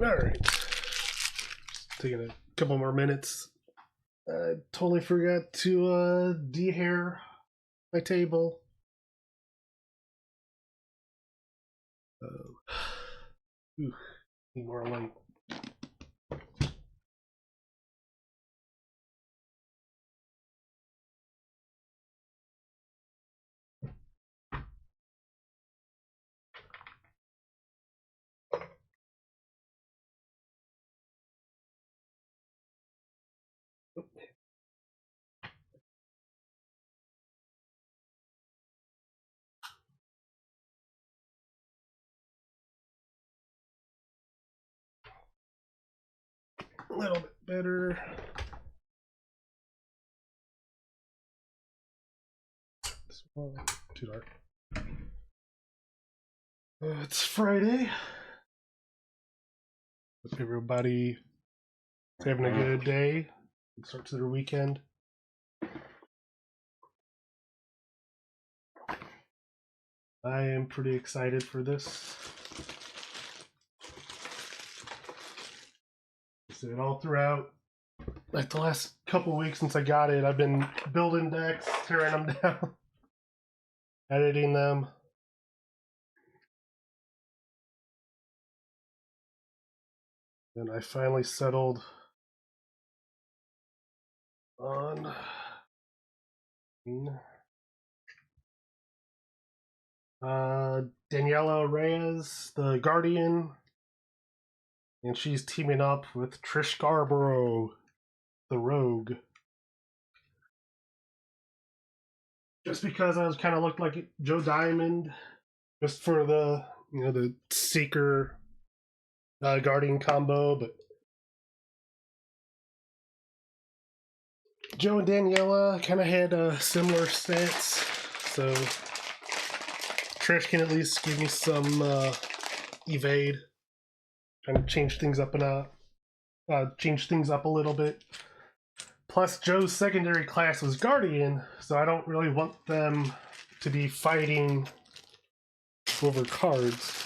Alright. Taking a couple more minutes. I totally forgot to de-hair my table. Ooh, need more light. A little bit better. Too dark. It's Friday. Hope everybody is having a good day. It starts their weekend. I am pretty excited for this. I said all throughout, like the last couple weeks since I got it, I've been building decks, tearing them down, editing them. And I finally settled on Daniela Reyes, the Guardian, and she's teaming up with Trish Scarborough, the Rogue. Just because I was kind of looked like Joe Diamond, just for the the Seeker Guardian combo, but Joe and Daniela kind of had similar stats, so Trish can at least give me some evade, kind of change things up a little bit. Plus, Joe's secondary class was Guardian, so I don't really want them to be fighting over cards.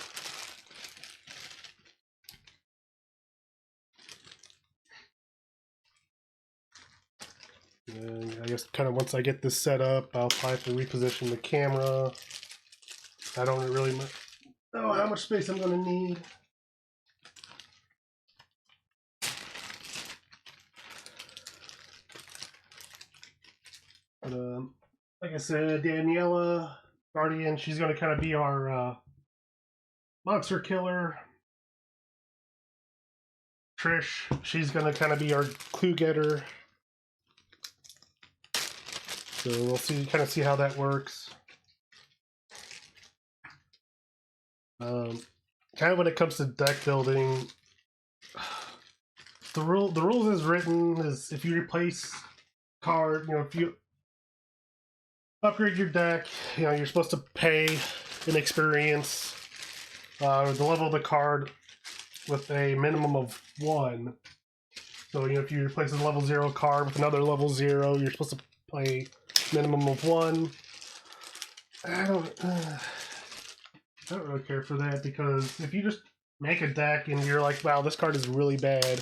And I guess kind of once I get this set up, I'll probably have to reposition the camera. I don't really know how much space I'm going to need. But like I said, Daniela Guardian, she's going to kind of be our monster killer. Trish, she's going to kind of be our clue getter. So we'll kind of see how that works. Kind of when it comes to deck building, the rules as written is if you replace card, if you upgrade your deck, you're supposed to pay an experience, the level of the card with a minimum of 1. So if you replace a level 0 card with another level 0, you're supposed to pay minimum of 1. I don't really care for that, because if you just make a deck and you're like, wow, this card is really bad,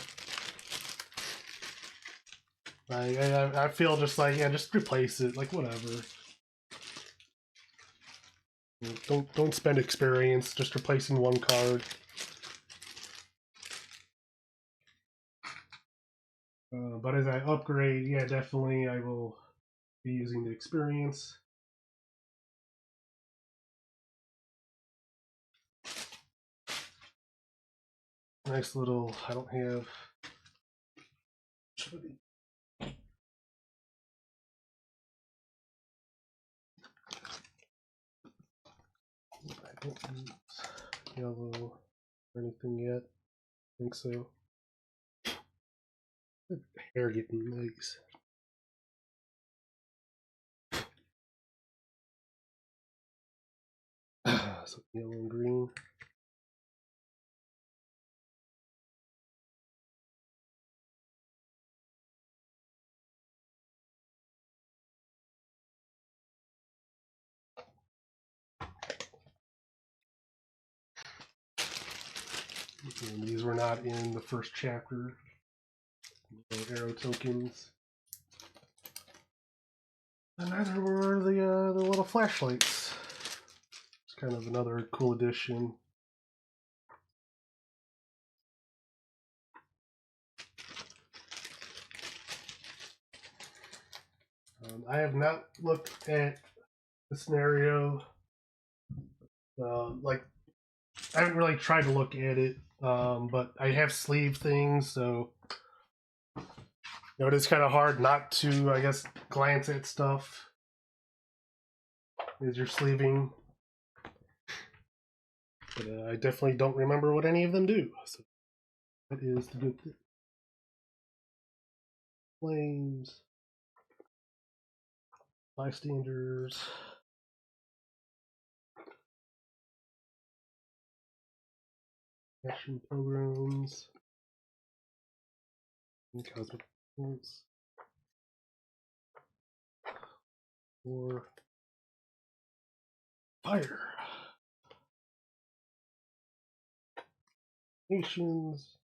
I feel just like, yeah, just replace it, like whatever. Don't spend experience just replacing one card. But as I upgrade, yeah, definitely I will be using the experience. Nice little, I don't have... I don't use yellow or anything yet. I think so. Hair getting nice. So yellow and green. And these were not in the first chapter. No arrow tokens. And neither were the little flashlights. It's kind of another cool addition. I have not looked at the scenario. Like, I haven't really tried to look at it, but I have sleeved things, so it is kind of hard not to, I guess, glance at stuff as you're sleeving. But I definitely don't remember what any of them do. So that is the good thing. Flames. Bystanders. Action pilgrims. And cosmic points. Or fire. Nations.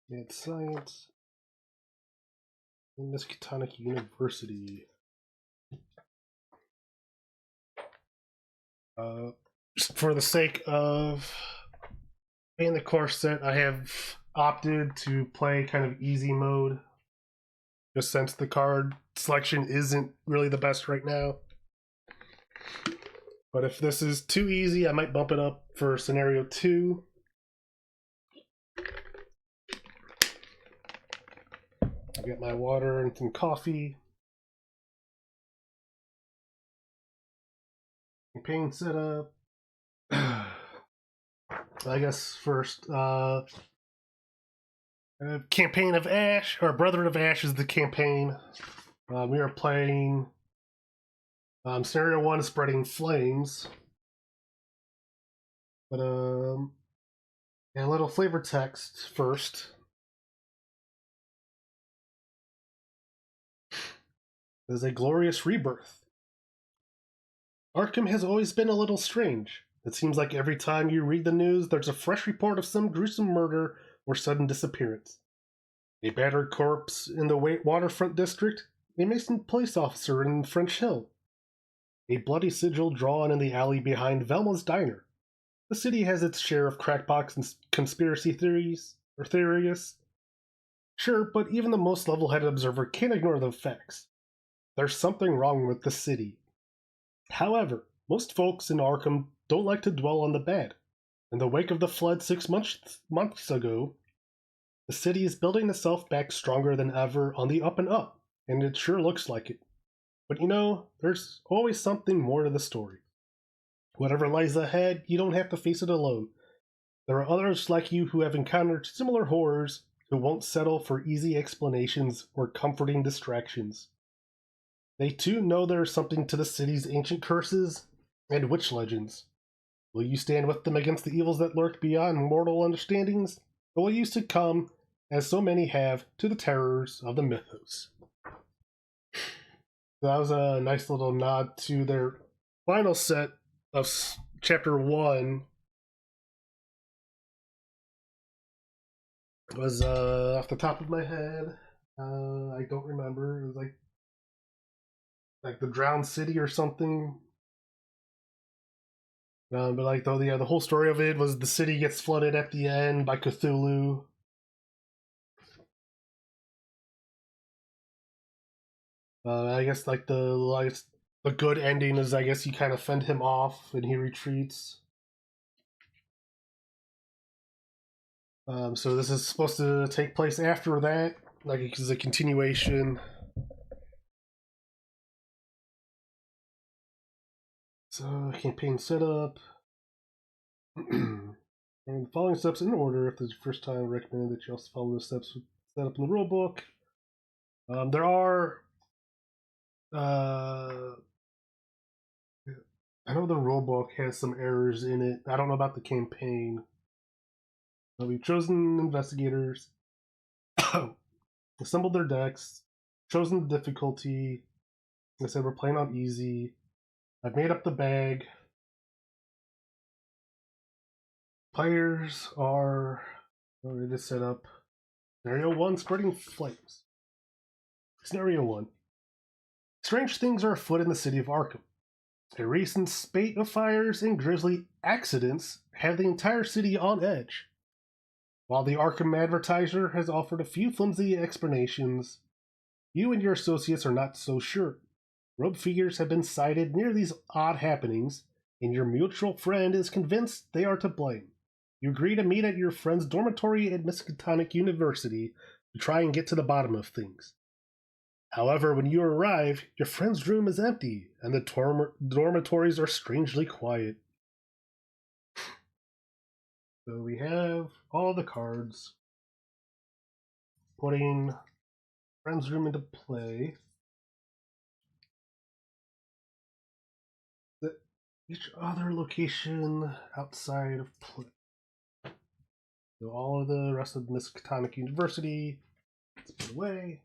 And science. And Miskatonic University. Just for the sake of playing the core set, I have opted to play kind of easy mode, just since the card selection isn't really the best right now. But if this is too easy, I might bump it up for scenario 2. I'll get my water and some coffee. Campaign setup. I guess first, Campaign of Ash, or Brethren of Ash is the campaign. We are playing scenario 1, Spreading Flames. But a little flavor text first. There's a glorious rebirth. Arkham has always been a little strange. It seems like every time you read the news, there's a fresh report of some gruesome murder or sudden disappearance. A battered corpse in the waterfront district, a Mason police officer in French Hill, a bloody sigil drawn in the alley behind Velma's diner. The city has its share of crackpots and conspiracy theories, or theorists. Sure, but even the most level-headed observer can't ignore the facts. There's something wrong with the city. However, most folks in Arkham don't like to dwell on the bad. In the wake of the flood 6 months ago, the city is building itself back stronger than ever on the up and up, and it sure looks like it. But you know, there's always something more to the story. Whatever lies ahead, you don't have to face it alone. There are others like you who have encountered similar horrors who won't settle for easy explanations or comforting distractions. They too know there is something to the city's ancient curses and witch legends. Will you stand with them against the evils that lurk beyond mortal understandings, or will you succumb, as so many have, to the terrors of the mythos? That was a nice little nod to their final set of Chapter 1. It was off the top of my head. I don't remember. It was like the Drowned City or something. But like the whole story of it was the city gets flooded at the end by Cthulhu. I guess like the good ending is, I guess, you kind of fend him off and he retreats. So this is supposed to take place after that, like it's a continuation. So, campaign setup. And following steps in order. If this is your first time, I recommend that you also follow the steps set up in the rulebook. There are. I know the rulebook has some errors in it. I don't know about the campaign. We've chosen investigators, assembled their decks, chosen the difficulty. Like I said, we're playing on easy. I've made up the bag. Players are ready to set up Scenario 1, Spreading Flames. Scenario 1. Strange things are afoot in the city of Arkham. A recent spate of fires and grisly accidents have the entire city on edge. While the Arkham Advertiser has offered a few flimsy explanations, you and your associates are not so sure. Robed figures have been sighted near these odd happenings, and your mutual friend is convinced they are to blame. You agree to meet at your friend's dormitory at Miskatonic University to try and get to the bottom of things. However, when you arrive, your friend's room is empty, and the dormitories are strangely quiet. So we have all the cards. Putting friend's room into play. Each other location outside of play. So all of the rest of Miskatonic University, let's put away.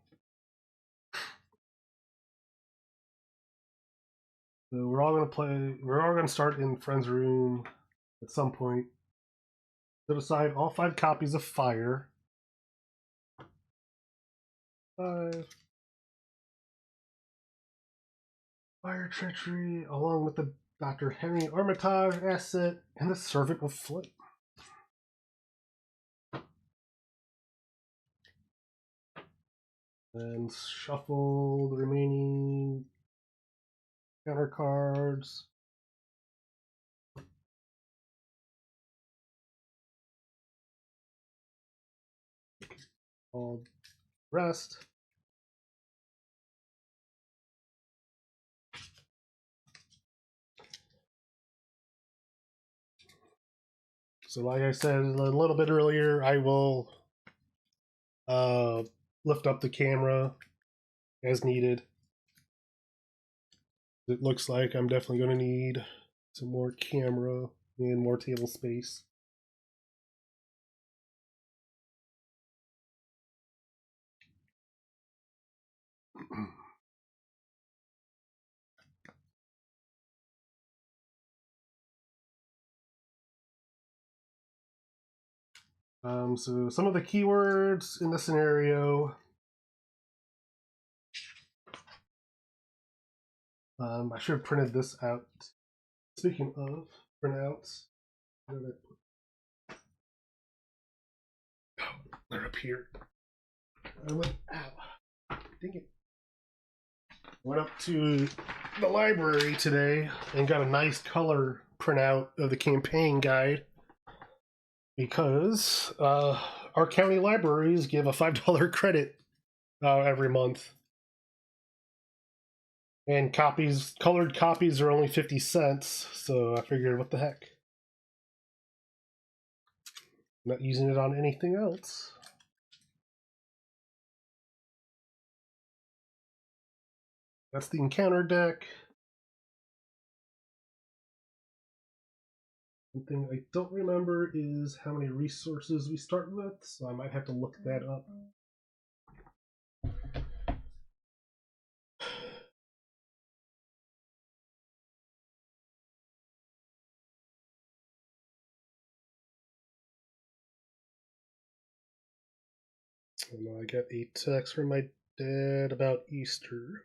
So we're all gonna start in friend's room at some point. Set aside all 5 copies of Fire. 5. Fire Treachery, along with the Dr. Henry Armitage asset and the Servant of Flame. And shuffle the remaining counter cards. All rest. So like I said a little bit earlier, I will lift up the camera as needed. It looks like I'm definitely going to need some more camera and more table space. So some of the keywords in the scenario. I should have printed this out. Speaking of printouts, they're up here. I went out. Dang it. Went up to the library today and got a nice color printout of the campaign guide because our county libraries give a $5 credit every month. And colored copies are only 50 cents, so I figured, what the heck? I'm not using it on anything else. That's the encounter deck. One thing I don't remember is how many resources we start with, so I might have to look that up. I got a text from my dad about Easter.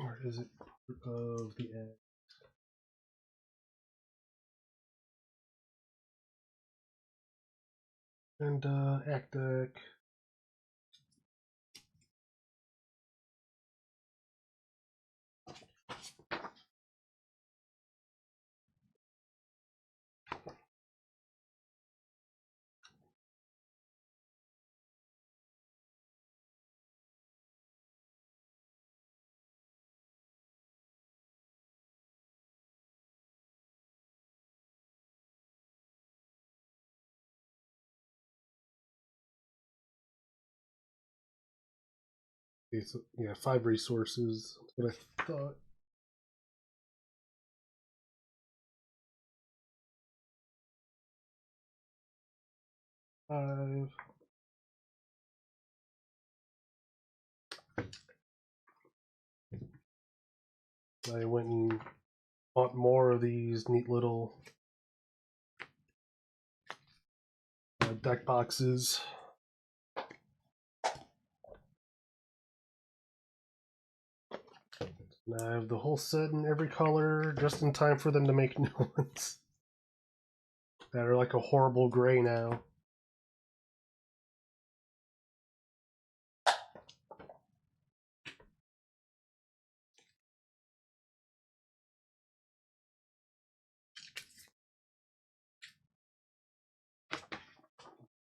Or is it of the end? And act deck. Okay, so yeah, 5 resources. That's what I thought. Five. I went and bought more of these neat little deck boxes. And I have the whole set in every color, just in time for them to make new ones that are like a horrible gray now.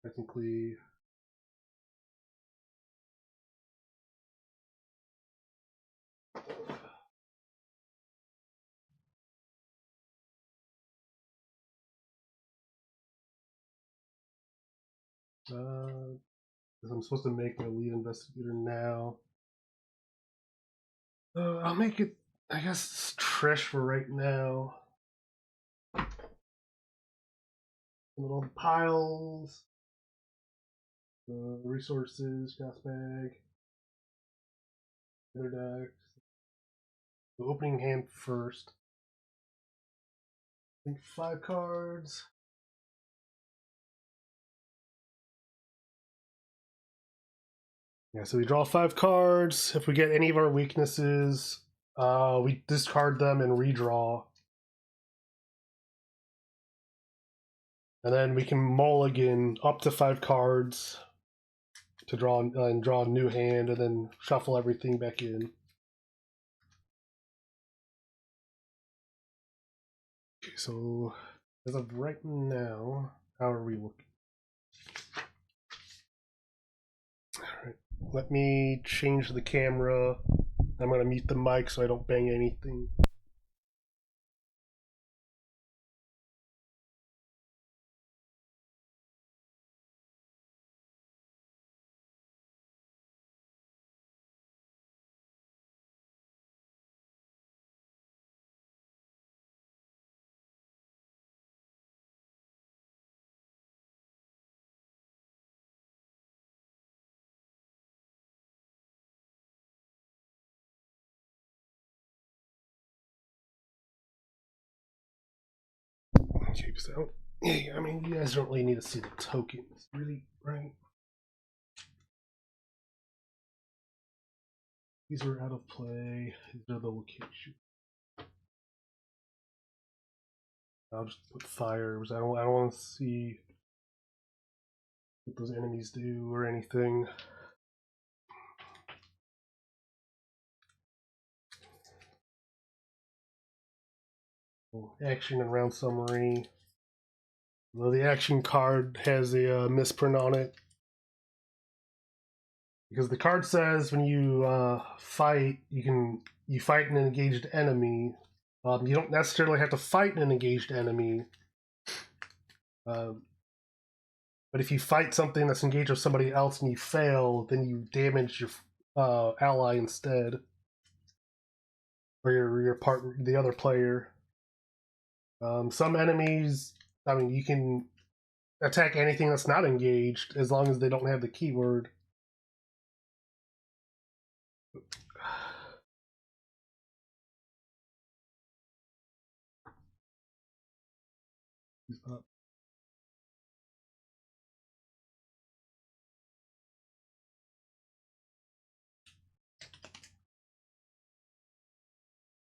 Technically, I'm supposed to make a lead investigator now. I'll make it, I guess, Trish for right now. Little piles, resources, gas bag, other decks. The opening hand first. I think 5 cards. Yeah, so we draw 5 cards. If we get any of our weaknesses, we discard them and redraw. And then we can mulligan up to 5 cards to draw and draw a new hand, and then shuffle everything back in. Okay, so as of right now, how are we looking? Alright, let me change the camera. I'm going to mute the mic so I don't bang anything. Okay, so I mean, you guys don't really need to see the tokens, really, right? These are out of play. These are the locations. I'll just put fires. I don't want to see what those enemies do or anything. Action and round summary. Well, the action card has a misprint on it because the card says when you fight, you fight an engaged enemy. You don't necessarily have to fight an engaged enemy, but if you fight something that's engaged with somebody else and you fail, then you damage your ally instead, or your partner, the other player. Some enemies, I mean, you can attack anything that's not engaged as long as they don't have the keyword.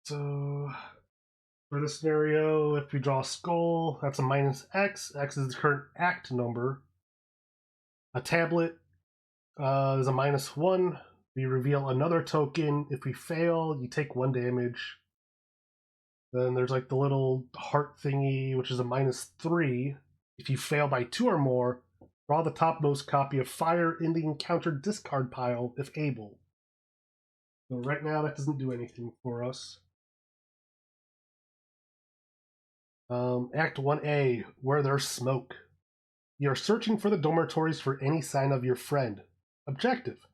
So for this scenario, if we draw a skull, that's a minus X. X is the current act number. A tablet is a -1. We reveal another token. If we fail, you take 1 damage. Then there's like the little heart thingy, which is a -3. If you fail by 2 or more, draw the topmost copy of Fire in the encounter discard pile if able. So right now that doesn't do anything for us. Act 1A, Where There's Smoke. You're searching for the dormitories for any sign of your friend. Objective.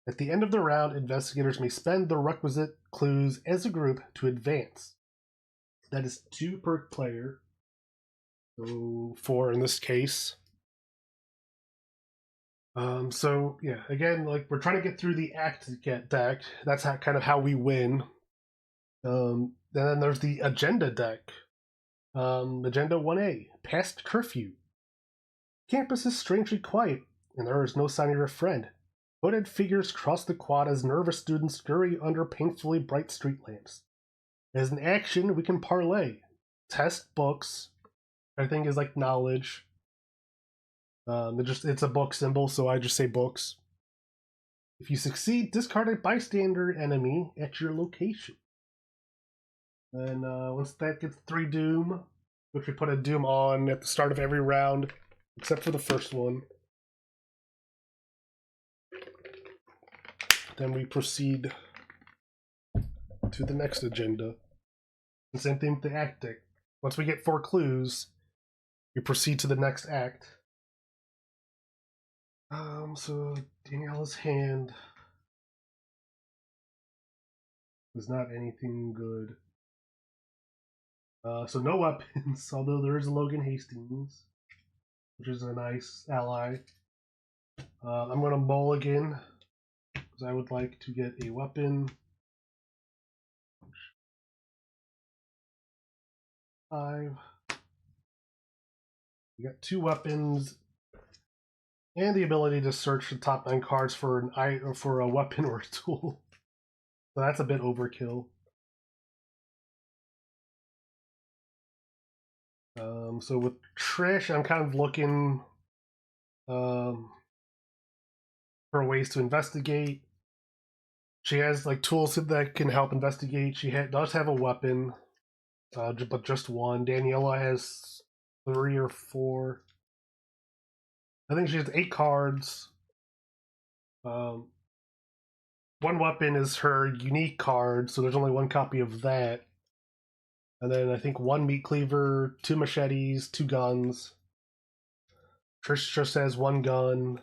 At the end of the round, investigators may spend the requisite clues as a group to advance. That is 2 per player. So 4 in this case. So yeah, again, like we're trying to get through the act deck. That's kind of how we win. Then there's the agenda deck. Agenda 1A, past curfew. Campus is strangely quiet, and there is no sign of your friend. Hooded figures cross the quad as nervous students scurry under painfully bright street lamps. As an action, we can parlay. Test books. Everything is like knowledge. It's a book symbol, so I just say books. If you succeed, discard a bystander enemy at your location. And once that gets 3 doom, which we put a doom on at the start of every round, except for the first one. Then we proceed to the next agenda. The same thing with the act deck. Once we get 4 clues, we proceed to the next act. So Daniela's hand is not anything good. So no weapons, although there is Logan Hastings, which is a nice ally. I'm going to mulligan, because I would like to get a weapon. 5. We got 2 weapons, and the ability to search the top 9 cards for a weapon or a tool. So that's a bit overkill. So with Trish, I'm kind of looking for ways to investigate. She has like tools that can help investigate. She does have a weapon, but just 1. Daniela has 3 or 4. I think she has 8 cards. 1 weapon is her unique card, so there's only 1 copy of that. And then I think 1 meat cleaver, 2 machetes, 2 guns. Trish just has 1 gun.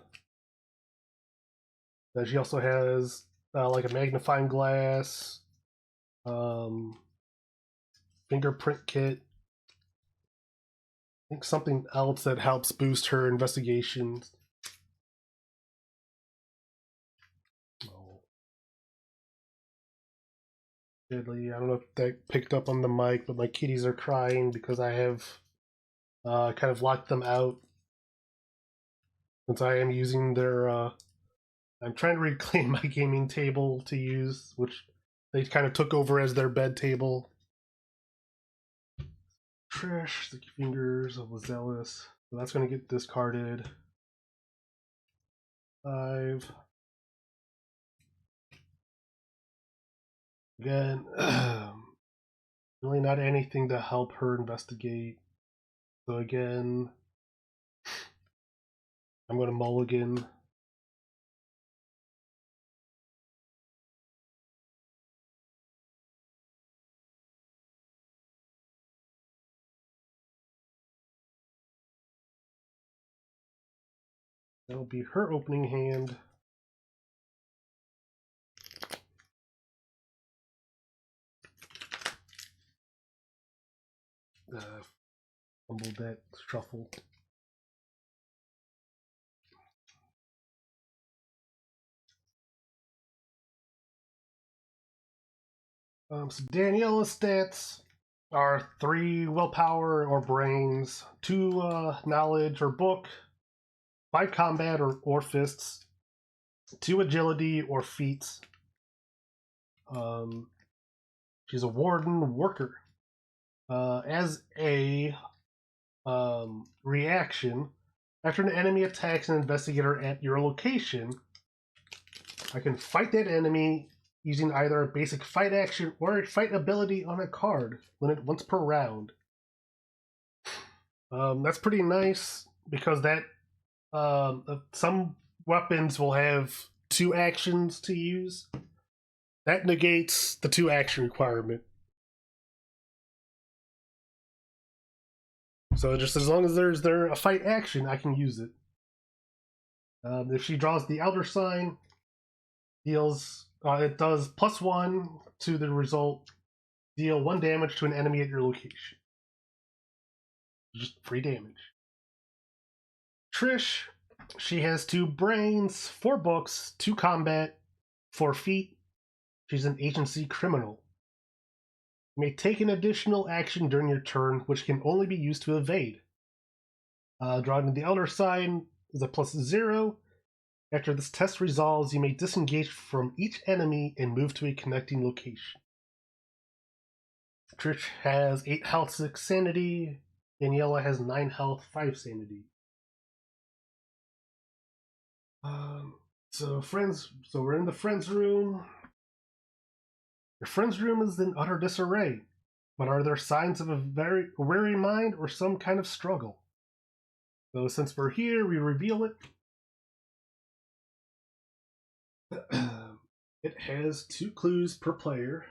Then she also has like a magnifying glass, fingerprint kit. I think something else that helps boost her investigations. Deadly. I don't know if that picked up on the mic, but my kitties are crying because I have kind of locked them out. Since I am using their, I'm trying to reclaim my gaming table to use, which they kind of took over as their bed table. Trish, Sticky Fingers, Overzealous. So that's going to get discarded. 5. Again, really not anything to help her investigate. So again, I'm going to mulligan. That'll be her opening hand. Fumble deck, shuffle. So Daniela's stats are 3 willpower or brains, 2 knowledge or book, 5 combat or fists, 2 agility or feats. She's a warden worker. As a reaction, after an enemy attacks an investigator at your location, I can fight that enemy using either a basic fight action or a fight ability on a card, limit once per round. That's pretty nice because that some weapons will have 2 actions to use. That negates the 2 action requirement. So just as long as there's a fight action, I can use it. If she draws the Elder Sign, Deals it does +1 to the result. Deal 1 damage to an enemy at your location. Just free damage. Trish, she has 2 brains, 4 books, 2 combat, 4 feet. She's an agency criminal. You may take an additional action during your turn, which can only be used to evade. Drawing the Elder sign is a +0. After this test resolves, you may disengage from each enemy and move to a connecting location. Trish has 8 health, 6 sanity. Daniela has 9 health, 5 sanity. So we're in the friends room. Your friends room is in utter disarray, but are there signs of a very weary mind or some kind of struggle? So since we're here, we reveal it. It has 2 clues per player.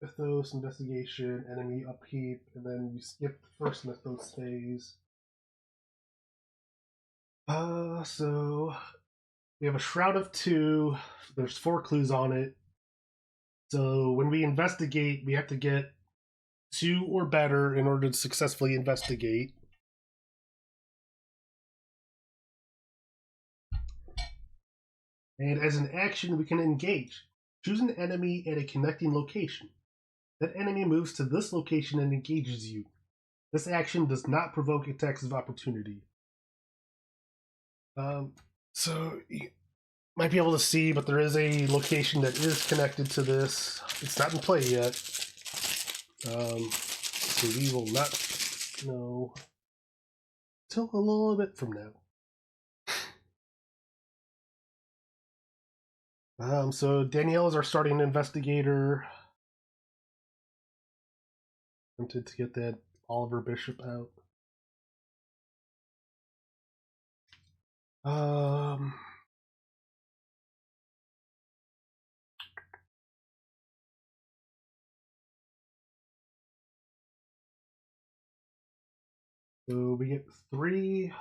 Mythos, investigation, enemy upkeep, and then you skip the first mythos phase. So we have a Shroud of 2. There's 4 clues on it. So when we investigate, we have to get 2 or better in order to successfully investigate. And as an action, we can engage. Choose an enemy at a connecting location. That enemy moves to this location and engages you. This action does not provoke attacks of opportunity. So you might be able to see, but there is a location that is connected to this. It's not in play yet. So we will not know until a little bit from now. So Danielle is our starting investigator. Tempted to get that Oliver Bishop out. So we get 3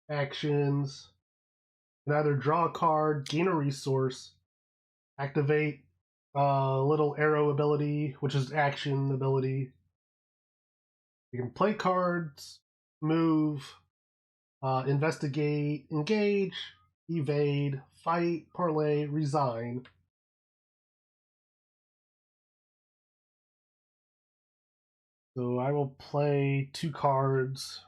actions. You can either draw a card, gain a resource, activate a little arrow ability, which is action ability. You can play cards, move, investigate, engage, evade, fight, parlay, resign. So I will play 2 cards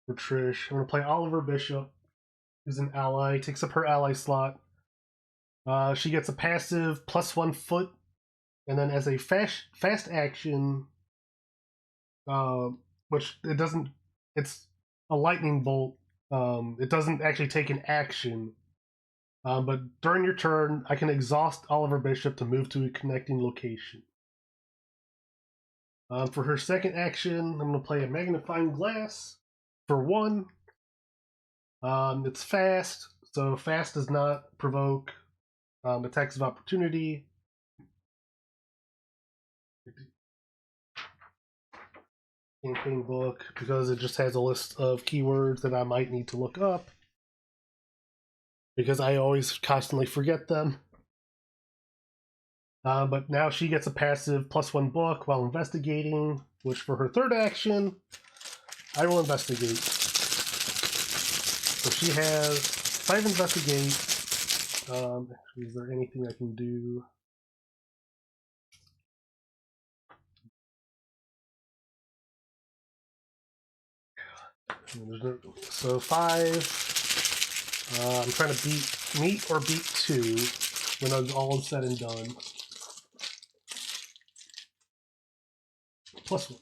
for Trish. I'm going to play Oliver Bishop, who's an ally, takes up her ally slot. She gets a passive +1 foot, and then as a fast action, which it doesn't, it's a lightning bolt. It doesn't actually take an action. But during your turn, I can exhaust Oliver Bishop to move to a connecting location. For her second action, I'm going to play a magnifying glass for 1. It's fast, so fast does not provoke attacks of opportunity. Campaign book, because it just has a list of keywords that I might need to look up, because I always constantly forget them. But now she gets a passive +1 book while investigating, which for her third action, I will investigate. So she has 5 investigate. Actually, is there anything I can do? So 5. I'm trying to meet or beat 2 when it's all said and done. +1.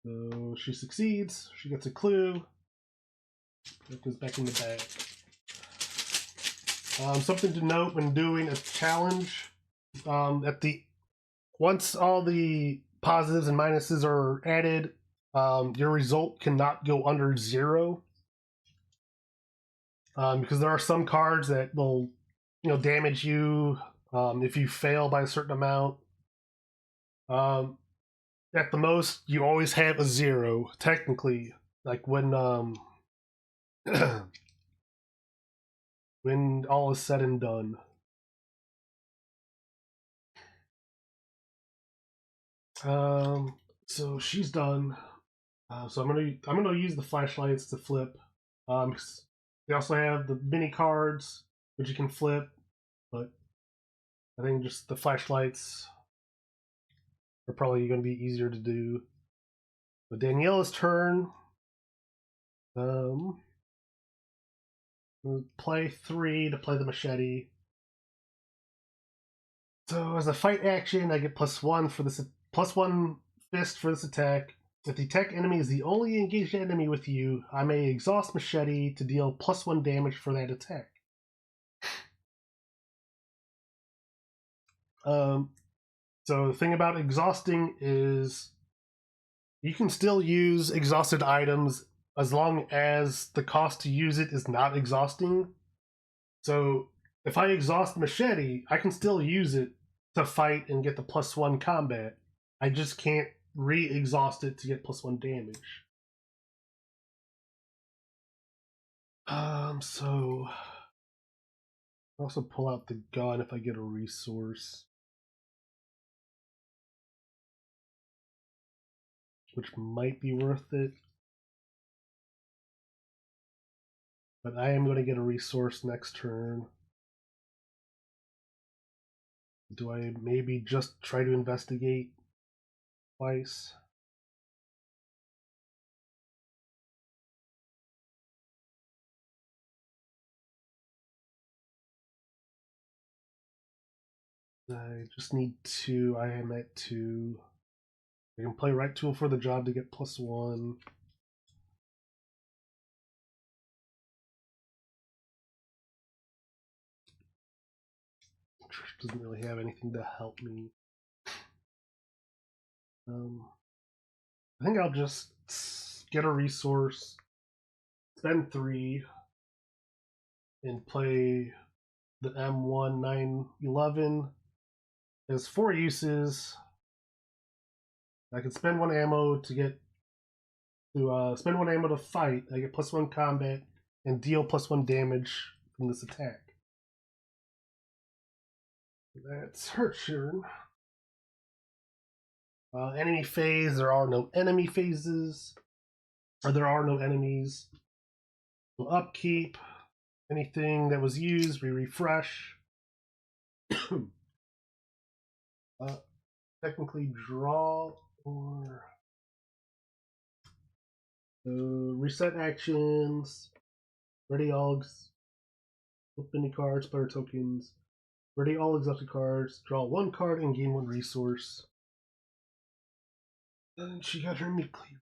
So she succeeds. She gets a clue. That goes back in the bag. Something to note when doing a challenge: once all the positives and minuses are added, your result cannot go under 0. Because there are some cards that will, damage you if you fail by a certain amount. At the most, you always have a 0, technically. Like when when all is said and done. So she's done. So I'm gonna use the flashlights to flip. They also have the mini cards which you can flip, but I think just the flashlights are probably going to be easier to do. But Daniela's turn. Play 3 to play the machete. So as a fight action, I get +1 for this, +1 fist for this attack. If the attack enemy is the only engaged enemy with you, I may exhaust machete to deal +1 damage for that attack. So the thing about exhausting is you can still use exhausted items as long as the cost to use it is not exhausting. So if I exhaust machete, I can still use it to fight and get the +1 combat. I just can't re-exhaust it to get +1 damage. So I'll also pull out the gun if I get a resource, which might be worth it. But I am going to get a resource next turn. Do I maybe just try to investigate twice? I just need 2. I am at 2. I can play right tool for the job to get +1. Trish doesn't really have anything to help me. I think I'll just get a resource, spend 3, and play the M1911. It has 4 uses. I can spend 1 ammo to get spend 1 ammo to fight. I get +1 combat and deal +1 damage from this attack. That's her turn. Enemy phase. There are no enemy phases, or there are no enemies. So upkeep. Anything that was used, we refresh. Technically draw or reset actions. Ready all mini cards, player tokens. Ready all exotic cards. Draw 1 card and gain 1 resource. And she got her meat cleaver.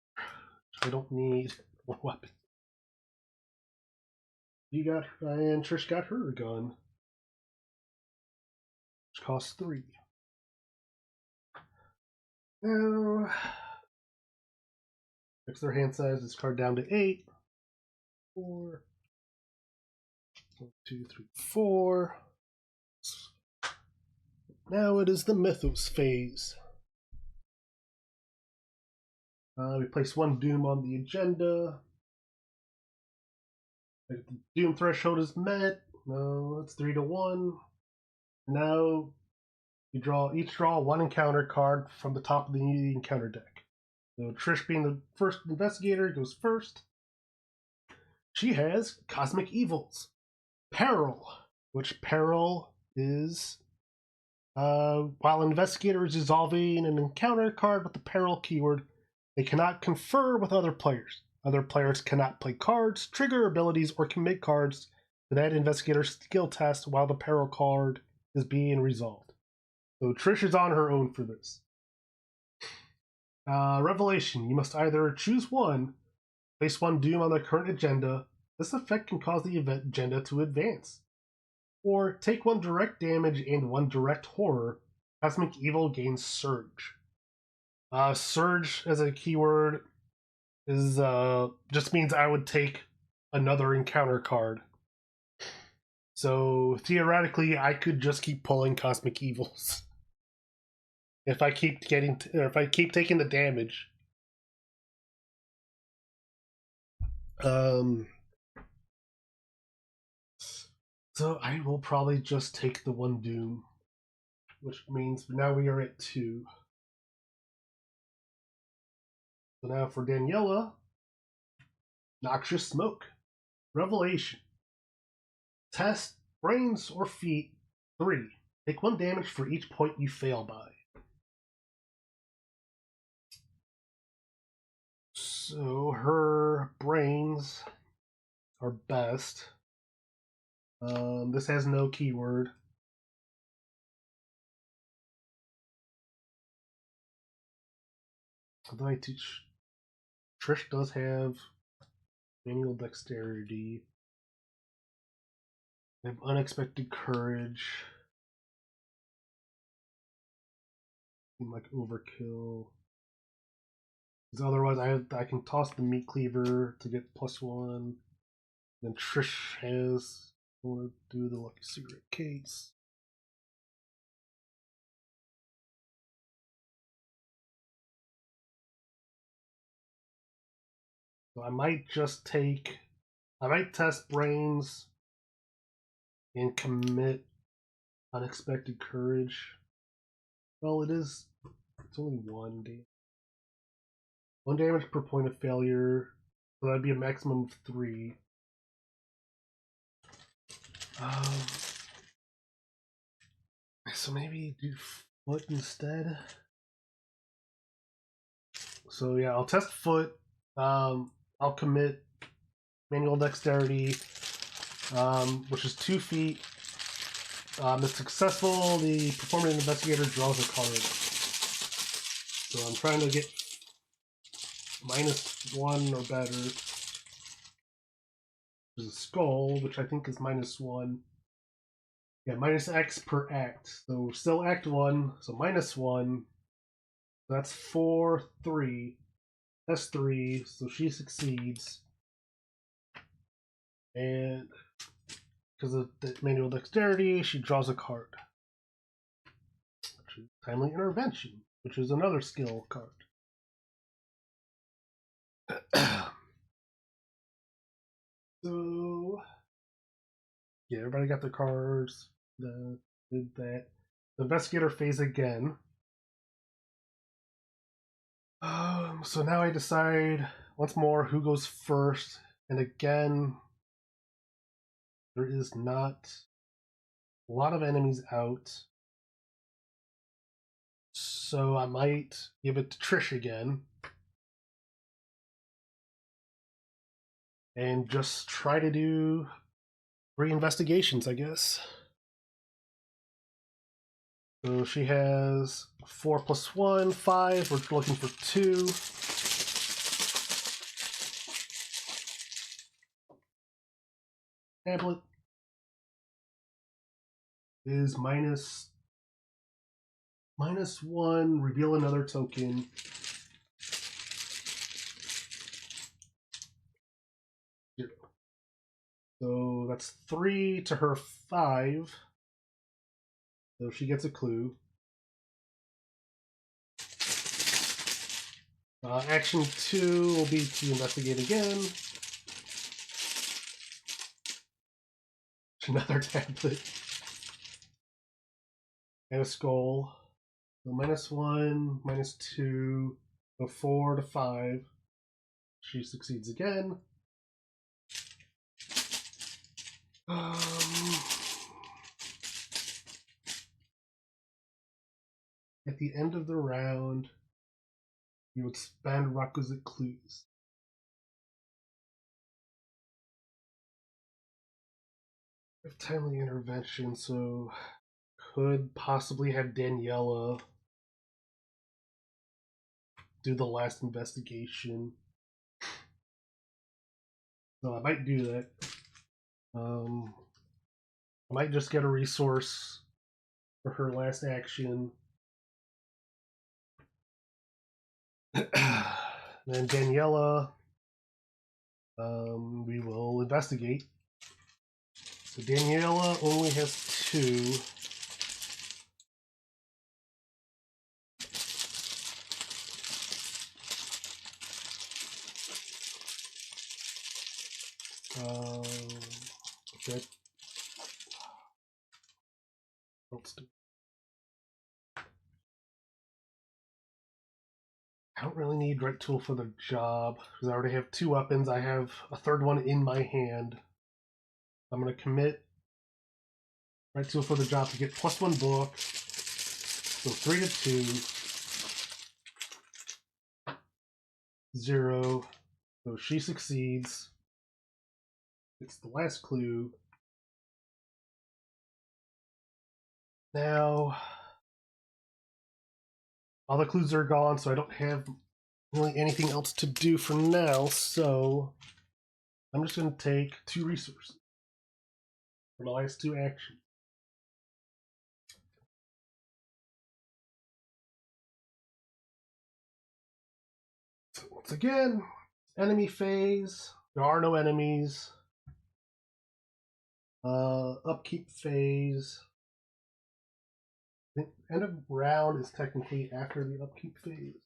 I don't need more weapons. You got, and Trish got her gun, which costs 3. Now, fix their hand size. This card down to 8. 4. 1, 2, 3, 4. Now it is the Mythos phase. We place 1 Doom on the agenda. If the Doom threshold is met, no, it's 3 to 1. Now you each draw 1 encounter card from the top of the encounter deck. So Trish, being the first investigator, goes first. She has Cosmic Evils, Peril, which Peril is while investigator is resolving an encounter card with the Peril keyword, they cannot confer with other players. Other players cannot play cards, trigger abilities, or commit cards to that investigator's skill test while the Peril card is being resolved. So Trish is on her own for this. Revelation. You must either choose 1, place 1 Doom on the current agenda. This effect can cause the agenda to advance. Or take 1 direct damage and 1 direct horror. Cosmic Evil gains Surge. Surge as a keyword is just means I would take another encounter card. So theoretically, I could just keep pulling Cosmic Evils if I keep taking the damage. So I will probably just take the one Doom, which means now we are at 2. So now for Daniela, Noxious Smoke, Revelation, Test Brains or Feet 3. Take 1 damage for each point you fail by. So her brains are best. This has no keyword. Although I teach, Trish does have manual dexterity. They have unexpected courage. Seem like overkill. Because otherwise, I can toss the meat cleaver to get +1. Then Trish has. I want to do the lucky cigarette case. So I might test brains and commit unexpected courage. Well, it's only 1 damage. 1 damage per point of failure. So that'd be a maximum of 3. So maybe do foot instead. So yeah, I'll test foot. I'll commit manual dexterity, which is 2 feet. If successful, the performing investigator draws a card. So I'm trying to get -1 or better. There's a skull, which I think is -1. Yeah, -X per act. So we're still act 1, so -1. That's 4, 3. That's 3, so she succeeds. And because of the manual dexterity, she draws a card. Which is Timely Intervention, which is another skill card. So, yeah, everybody got their cards. Did that. The investigator phase again. So now I decide once more who goes first. And again, there is not a lot of enemies out. So I might give it to Trish again. And just try to do 3 investigations, I guess. So she has 4 + 1, 5. We're looking for 2. Tablet is -1. Reveal another token. So that's 3 to her 5. So she gets a clue. Action 2 will be to investigate again. Another tablet. And a skull. So -1, -2, so 4 to 5. She succeeds again. At the end of the round, you would spend requisite clues. If timely intervention, so could possibly have Daniela do the last investigation. So I might do that. I might just get a resource for her last action. Then And Daniela, we will investigate. So Daniela only has 2. Okay. Let's do. I don't really need right tool for the job because I already have 2 weapons. I have a 3rd one in my hand. I'm going to commit right tool for the job to get +1 book. So 3 to 2. 0. So she succeeds. It's the last clue. Now, all the clues are gone, so I don't have really anything else to do for now, so I'm just going to take 2 resources for my last 2 actions. So once again, enemy phase. There are no enemies. Upkeep phase. The end of round is technically after the upkeep phase.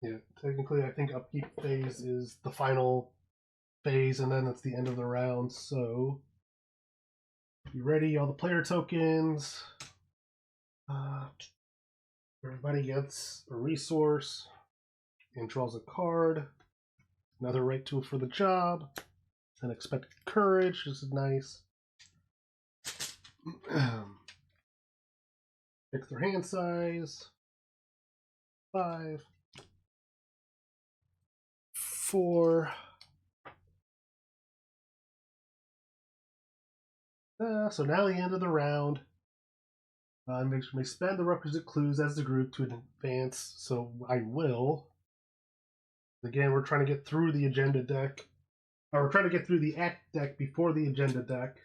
Yeah, technically I think upkeep phase is the final phase, and then it's the end of the round, so you ready? All the player tokens. Everybody gets a resource and draws a card. Another right tool for the job. Unexpected courage. This is nice. Fix their hand size. 5. 4. So now the end of the round. Make sure we spend the requisite clues as the group to advance. So I will. Again, we're trying to get through the agenda deck. Or we're trying to get through the act deck before the agenda deck.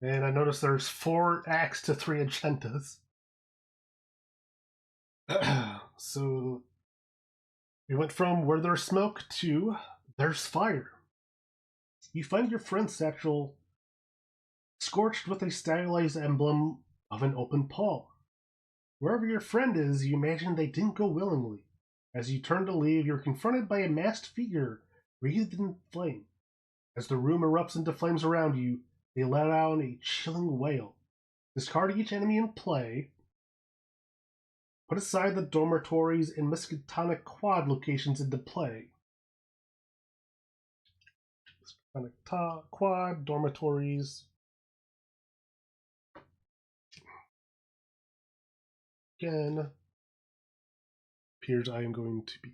And I noticed there's 4 acts to 3 agendas. So we went from where there's smoke to there's fire. You find your friend's satchel scorched with a stylized emblem of an open palm. Wherever your friend is, you imagine they didn't go willingly. As you turn to leave, you're confronted by a masked figure wreathed in flame. As the room erupts into flames around you, they let out a chilling wail. Discard each enemy in play. Put aside the dormitories and Miskatonic Quad locations into play. Miskatonic Quad, dormitories. Again, appears I am going to be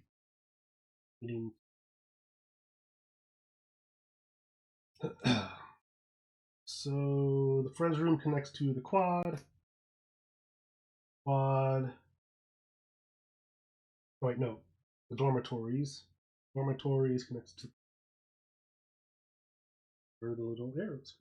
eating. So the friends room connects to the quad. Quad. Oh, wait, no. The dormitories. Dormitories connects to where the little arrows.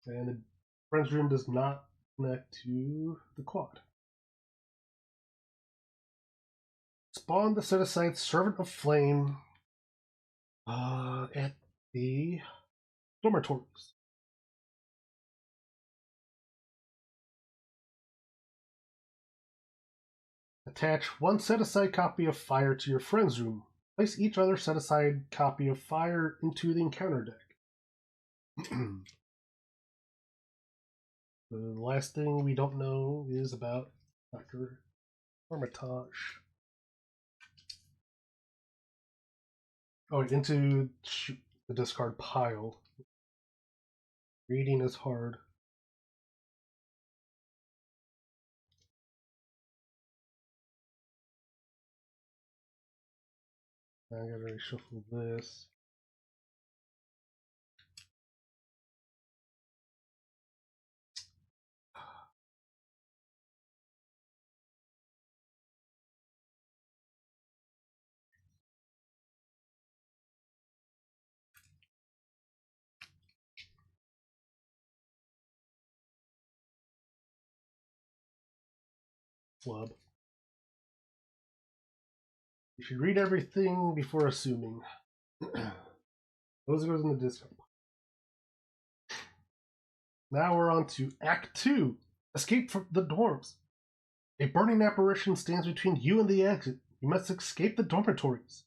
And the friends room does not connect to the quad. Spawn the set aside Servant of Flame at the dormitories. Attach 1 set-aside copy of Fire to your friend's room. Place each other set-aside copy of Fire into the encounter deck. The last thing we don't know is about Dr. Armitage. Oh, into the discard pile. Reading is hard. I gotta reshuffle this. Flub. You should read everything before assuming. Those goes in the Discord. Now we're on to Act 2. Escape from the dorms. A burning apparition stands between you and the exit. You must escape the dormitories.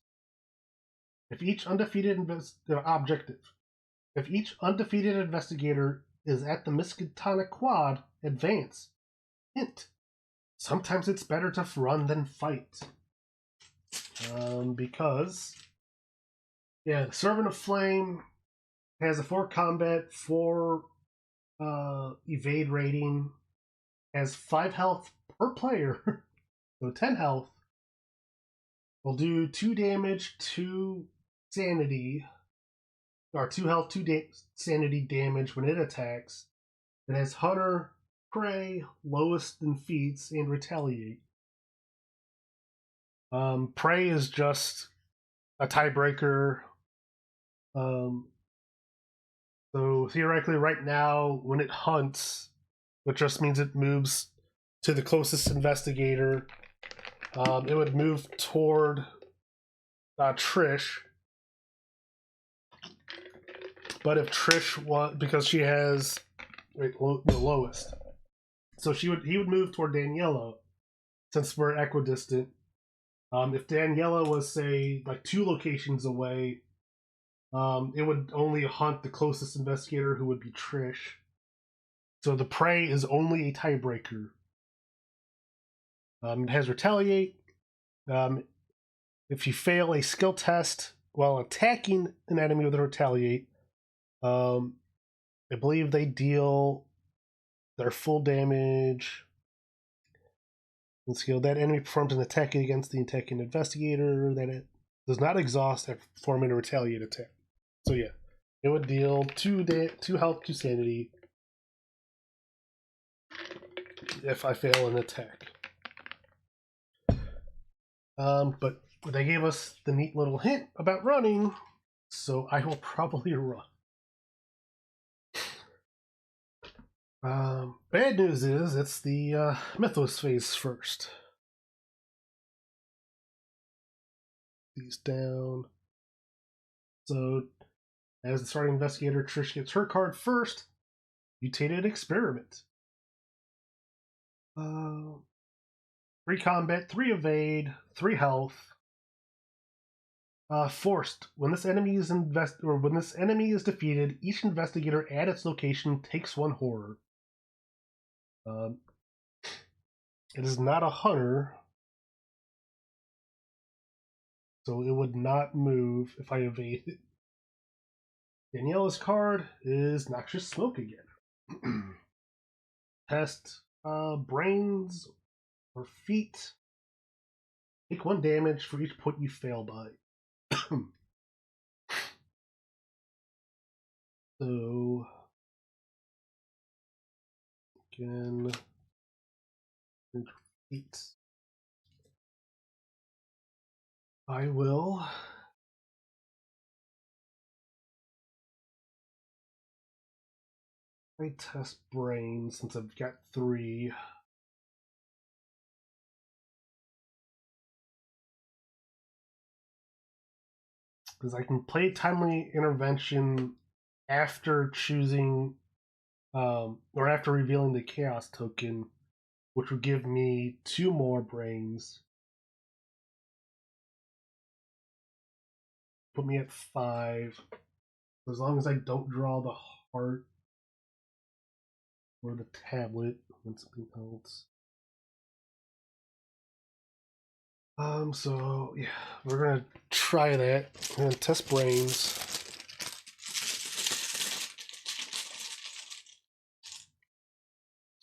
If each undefeated objective. If each undefeated investigator is at the Miskatonic Quad, advance. Hint. Sometimes it's better to run than fight. Because the Servant of Flame has a 4 combat, 4 evade rating, has 5 health per player, so 10 health. Will do 2 damage, 2 sanity, or 2 health, 2 sanity damage when it attacks. It has Hunter, Prey, Lowest in Feats, and Retaliate. Prey is just a tiebreaker. So theoretically, right now, when it hunts, which just means it moves to the closest investigator, it would move toward Trish. But if Trish was, because she has the lowest, so he would move toward Daniela, since we're equidistant. If Daniela was, say, like 2 locations away, it would only hunt the closest investigator, who would be Trish. So the Prey is only a tiebreaker. It has Retaliate. If you fail a skill test while attacking an enemy with a Retaliate, I believe they deal their full damage. And skill, that enemy performs an attack against the attacking investigator that it does not exhaust after performing a Retaliate attack. So yeah, it would deal 2 health, 2 sanity if I fail an attack. But they gave us the neat little hint about running, so I will probably run. Bad news is it's the Mythos phase first. These down. So, as the starting investigator, Trish gets her card first. Mutated Experiment. 3 combat, 3 evade, 3 health. Forced. When this enemy is defeated, each investigator at its location takes 1 horror. It is not a hunter, so it would not move if I evade it. Daniela's card is Noxious Smoke again. Test brains or feet. Take 1 damage for each point you fail by. So again, feet. I will test brain since I've got 3. Because I can play Timely Intervention after choosing, or after revealing the Chaos token, which would give me 2 more brains. Put me at 5. As long as I don't draw the heart or the tablet and something else. So yeah, we're gonna try that. We're gonna test brains.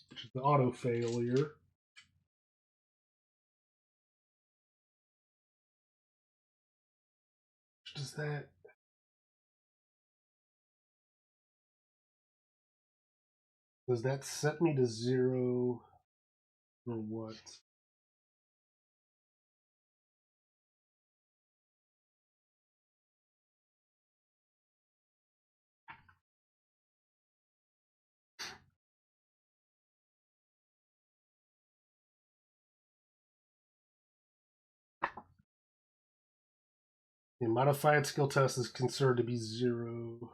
Which is the auto failure. Which does that? Does that set me to 0 or what? The modified skill test is considered to be 0.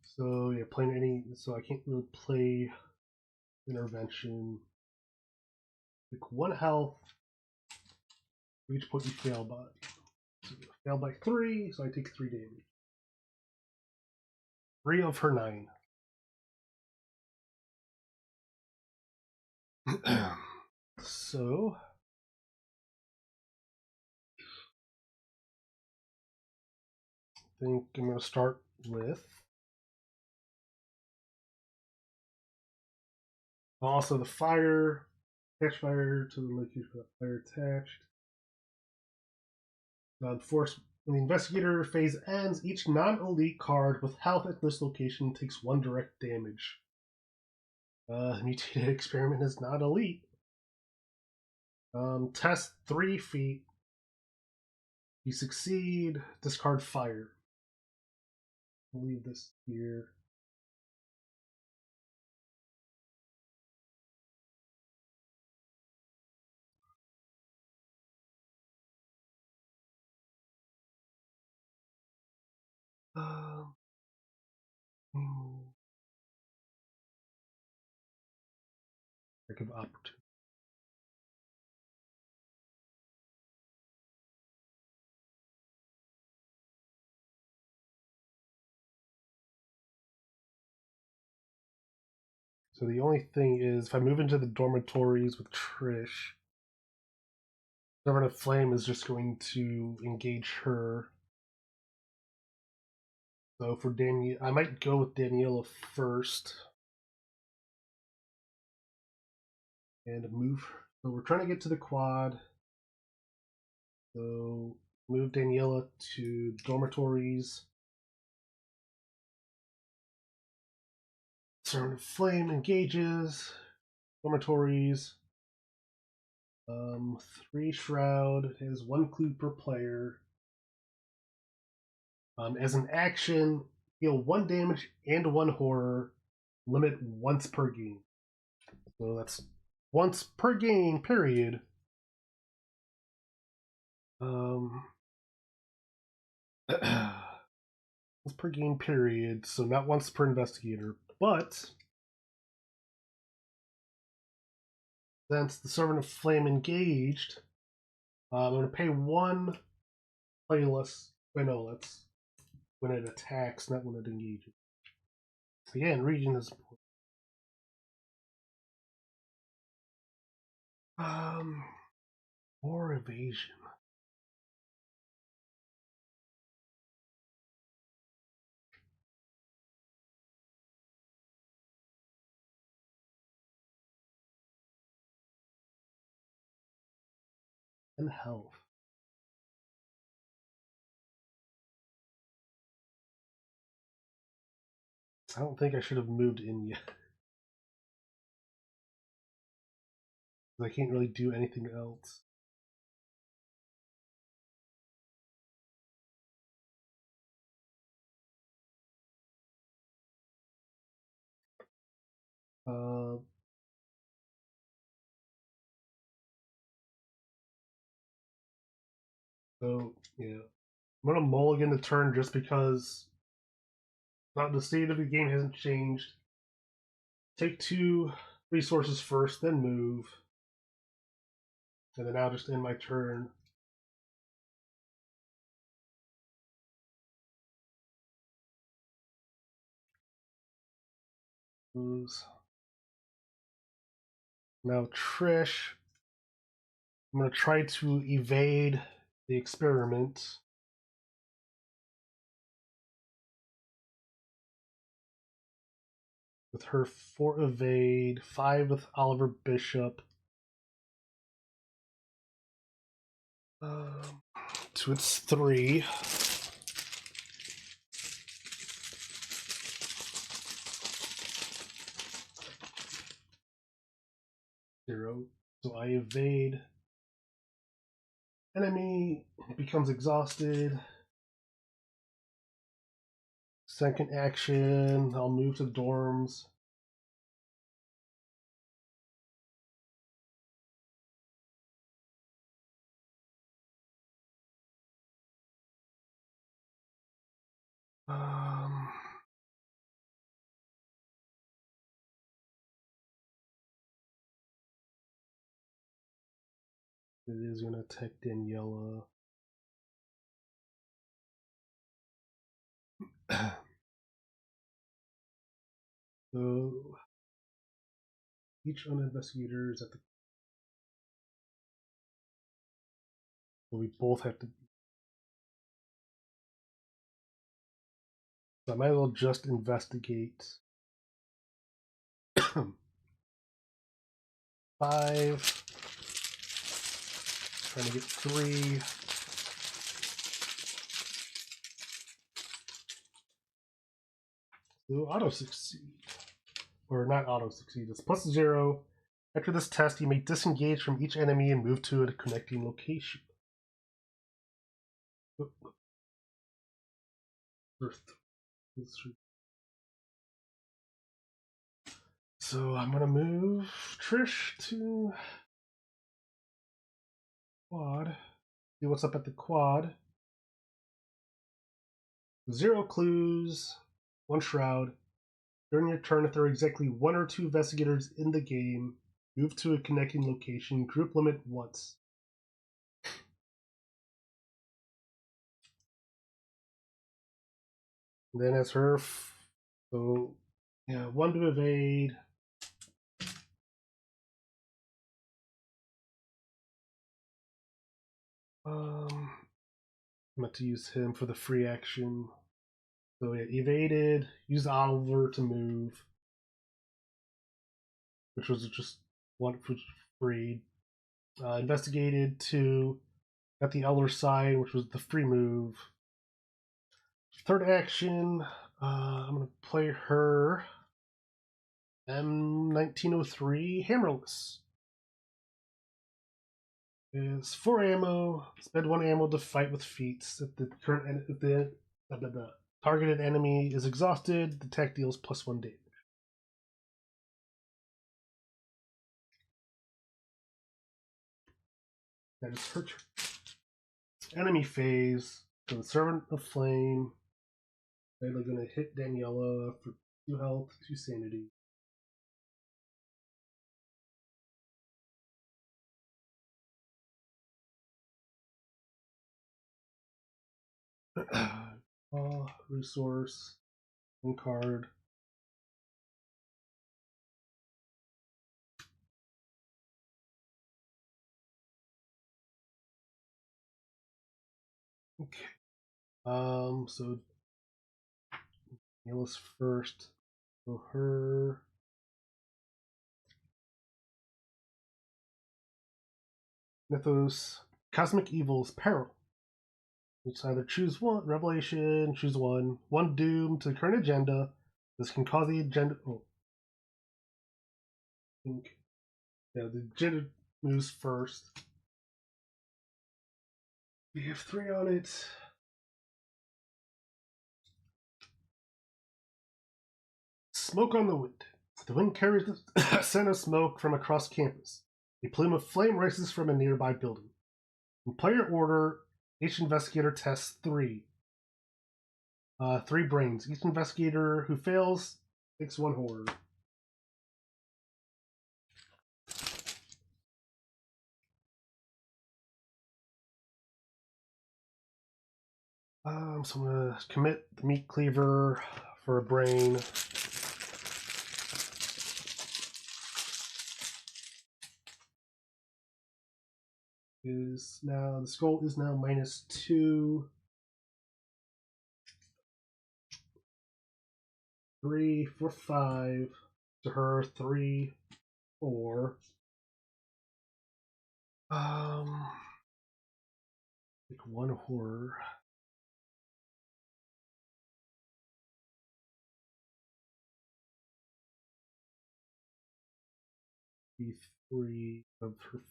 So yeah, playing any. So I can't really play intervention. Take 1 health for each point you fail by. So you fail by 3, so I take 3 damage. 3 of her 9. So I think I'm going to start with also the fire. Attach fire to the location for the fire attached. When the investigator phase ends, each non-elite card with health at this location takes 1 direct damage. The mutated experiment is not elite. Test 3 feet. You succeed, discard fire. I'll leave this here. Lack of opportunity. So the only thing is, if I move into the dormitories with Trish, Servant of Flame is just going to engage her. So for Daniel, I might go with Daniela first. And move. So we're trying to get to the quad. So move Daniela to dormitories. Servant of Flame engages. Dormitories. 3 Shroud has 1 clue per player. As an action, deal 1 damage and 1 horror. Limit once per game. So that's once per game, period. Once per game, period. So not once per investigator. But since the Servant of Flame engaged, I'm going to pay 1 playlist. Wait, no, that's when it attacks, not when it engages. Again, region is important. Or evasion. And health. I don't think I should have moved in yet. I can't really do anything else. So yeah, I'm gonna mulligan the turn just because not the state of the game hasn't changed. Take 2 resources first, then move, and then I'll just end my turn. Moves. Now Trish, I'm gonna try to evade the experiment. With her 4 evade, 5 with Oliver Bishop. So it's 3. Zero. So I evade. Enemy becomes exhausted. Second action, I'll move to dorms. Um, it is going to attack Daniela. So each uninvestigator is at the. So we both have to. So I might as well just investigate. 5. Trying to get 3. So auto succeed. Or not auto succeed, it's +0. After this test, you may disengage from each enemy and move to a connecting location. So I'm gonna move Trish to quad. See what's up at the quad. 0 clues, 1 shroud. During your turn, if there are exactly 1 or 2 investigators in the game, move to a connecting location. Group limit once. And then as her, so yeah, 1 to evade. I'm about to use him for the free action. So yeah, evaded. Use Oliver to move, which was just 1 for free. Investigated 2 at the other side, which was the free move. Third action, I'm gonna play her M1903 Hammerless. Is 4 ammo. Spend 1 ammo to fight with feats. If the targeted enemy is exhausted, the attack deals +1 damage. That is her turn. Enemy phase. So the Servant of Flame. They're going to hit Daniela for 2 health, 2 sanity. Resource. 1 card. Okay. So Daniela's first. So her. Mythos. Cosmic Evil's Peril. You can either choose 1 Revelation, choose 1 Doom to the current agenda. This can cause the agenda. Oh, I think yeah, the agenda moves first. We have 3 on it. Smoke on the wind. The wind carries the scent of smoke from across campus. A plume of flame rises from a nearby building. In player order, each investigator tests 3. 3 brains. Each investigator who fails takes 1 horror. So I'm gonna commit the meat cleaver for a brain. Is now the skull is now -2. 3, 4, 5 to her. 3, 4. Like 1 horror. B3 of her.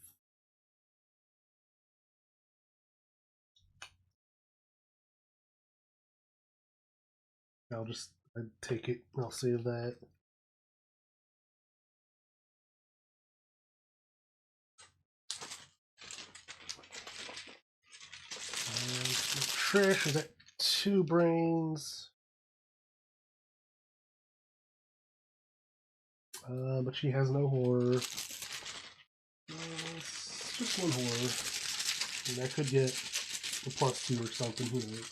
I'll just take it. I'll save that. And Trish is at 2 brains. But she has no horror. It's just one horror. And I could get a +2 or something, who knows.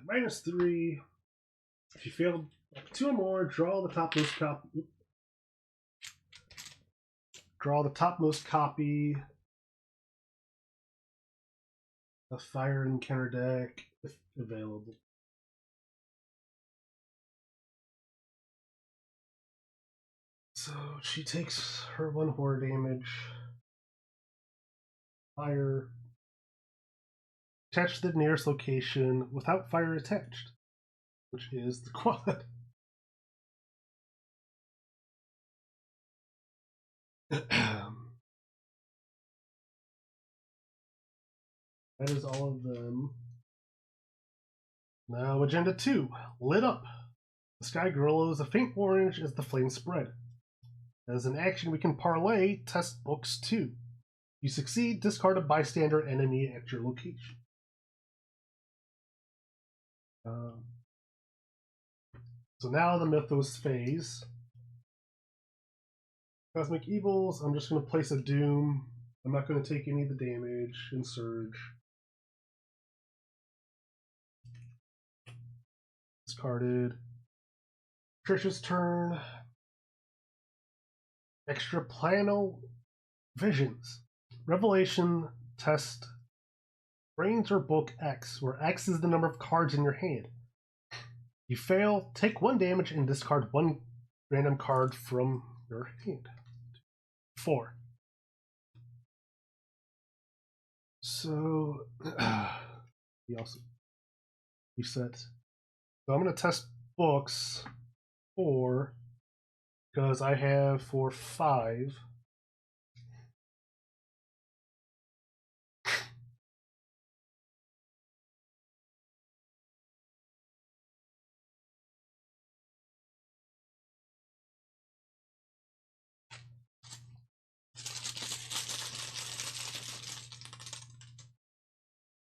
-3. If you fail 2 or more, draw the topmost copy of Fire Encounter deck if available. So she takes her 1 horror damage. Fire. Attach to the nearest location without fire attached, which is the quad. That is all of them. Now, Agenda 2, Lit Up. The sky glows a faint orange as the flames spread. As an action, we can parlay test books 2. You succeed, discard a bystander enemy at your location. So now the Mythos phase. Cosmic Evils, I'm just going to place a Doom. I'm not going to take any of the damage in Surge. Discarded. Trish's turn. Extraplano Visions. Revelation test brains or book X, where X is the number of cards in your hand. You fail, take 1 damage and discard 1 random card from your hand. 4. So he also reset. So I'm going to test books 4 because I have for 5.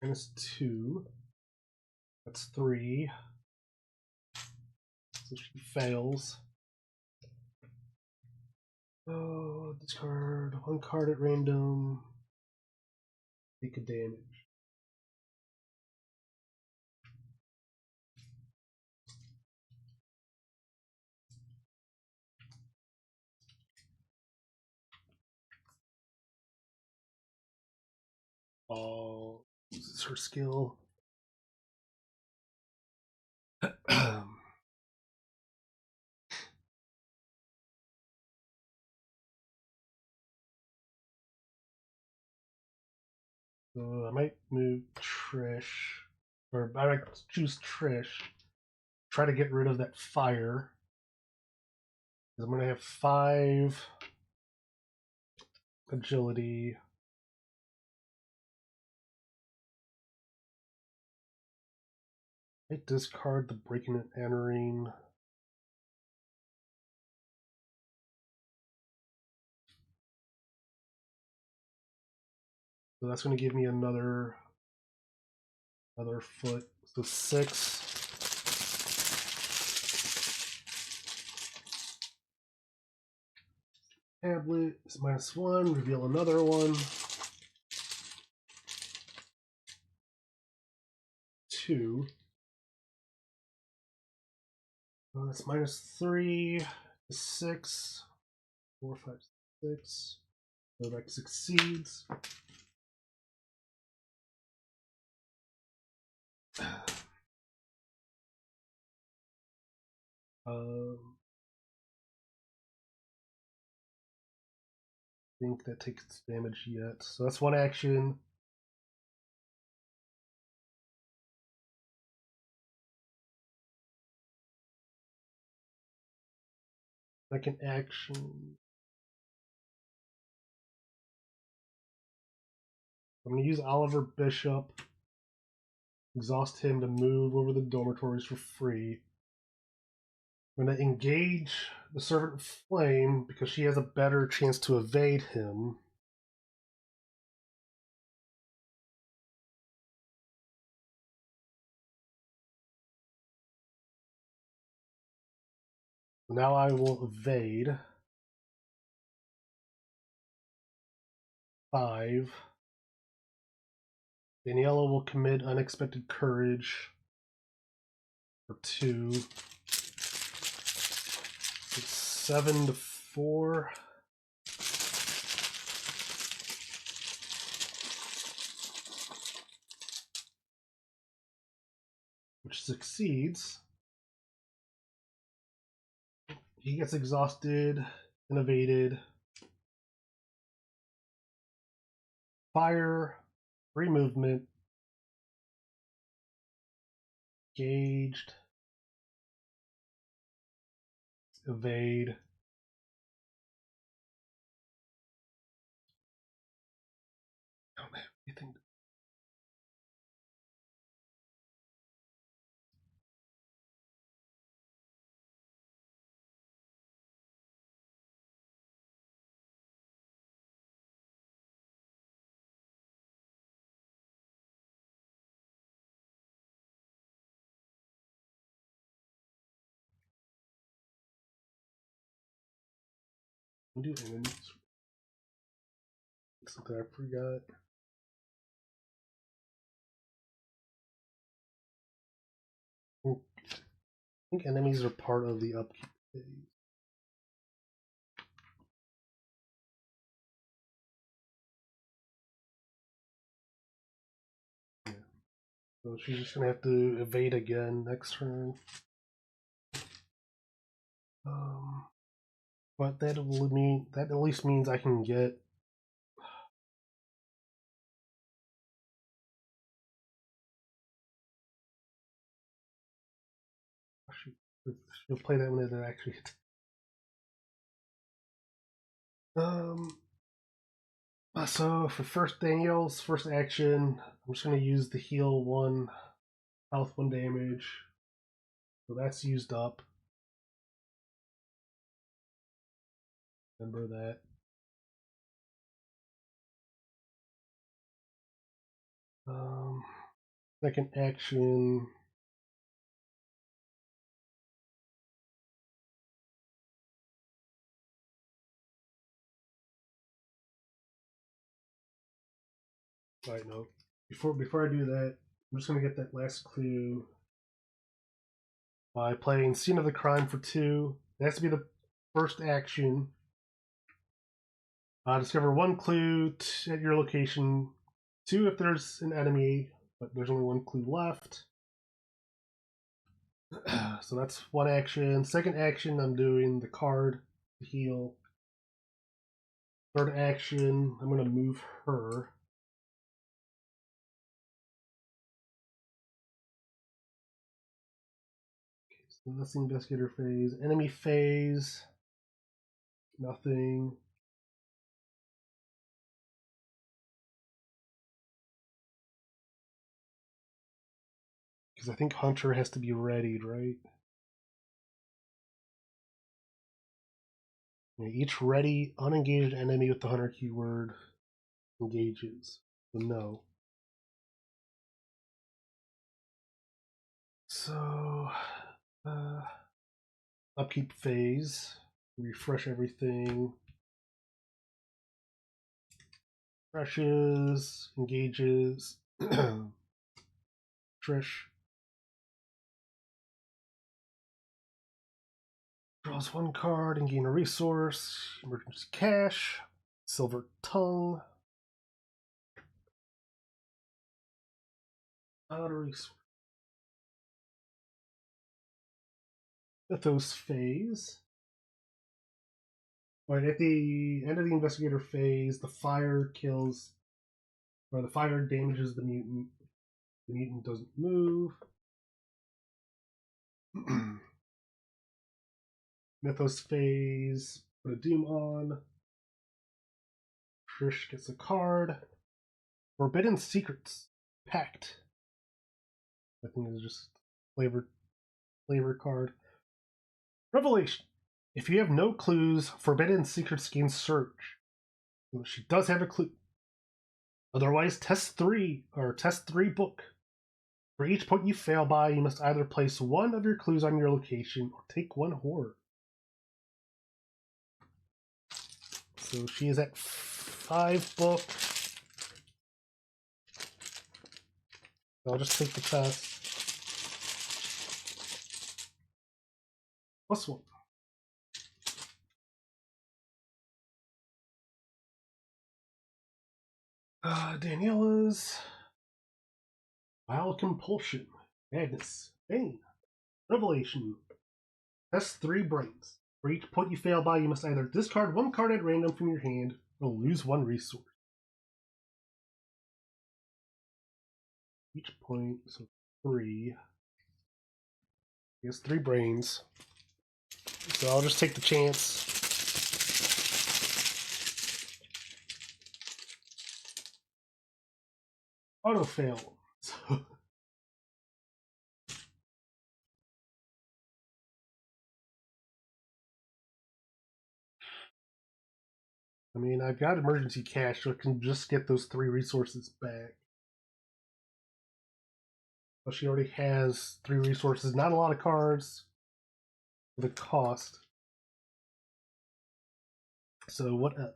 -2. That's 3. So she fails. Oh, discard 1 card at random. Take a damage. Oh, this is her skill. So I might move Trish, or I might choose Trish. Try to get rid of that fire. I'm going to have 5 agility. I discard the breaking and entering. So that's going to give me another foot. So 6. Tablet is -1. Reveal another one. 2. That's -3. 6. 4, 5, 6. So that succeeds. I think that takes damage yet. So that's 1 action. Second action. I'm going to use Oliver Bishop. Exhaust him to move over the dormitories for free. I'm going to engage the Servant of Flame because she has a better chance to evade him. Now I will evade 5. Daniela will commit unexpected courage for 2. It's 7 to 4. Which succeeds. He gets exhausted and evaded. Fire, free movement, engaged, evade. I don't have anything. Do enemies. Something I forgot. I think enemies are part of the upkeep phase. Yeah. So she's just gonna have to evade again next turn. But that will mean that at least means I can get. She'll play that when it actually hits. So for first Daniel's first action, I'm just gonna use the heal 1, health 1 damage. So that's used up. Remember that. Second action. Right, no. Before I do that, I'm just gonna get that last clue by playing Scene of the Crime for 2. It has to be the first action. Discover 1 clue at your location. 2 if there's an enemy, but there's only 1 clue left. So that's 1 action. Second action, I'm doing the card to heal. Third action, I'm going to move her. Okay, so that's the investigator phase. Enemy phase, nothing. Because I think Hunter has to be readied, right? Each ready, unengaged enemy with the Hunter keyword engages. So no. So, upkeep phase. Refresh everything. Refreshes, engages. Trish. Draws 1 card and gain a resource. Emergency cash. Silver tongue. Out a resource. Mythos phase. Right, at the end of the investigator phase, the fire kills, or the fire damages the mutant. The mutant doesn't move. Mythos phase, put a doom on. Trish gets a card. Forbidden Secrets, Pact. I think it's just flavor card. Revelation. If you have no clues, Forbidden Secrets gains Surge. So she does have a clue. Otherwise, test 3 book. For each point you fail by, you must either place 1 of your clues on your location or take 1 horror. So she is at 5 book. I'll just take the test. +1. Daniela's Vile Compulsion, Madness, Bane, Revelation. Test 3 brains. For each point you fail by, you must either discard 1 card at random from your hand or lose 1 resource. Each point, so 3. I guess 3 brains. So I'll just take the chance. Auto fail. So I mean, I've got emergency cash, so I can just get those 3 resources back. But she already has 3 resources. Not a lot of cards for the cost. So whatever.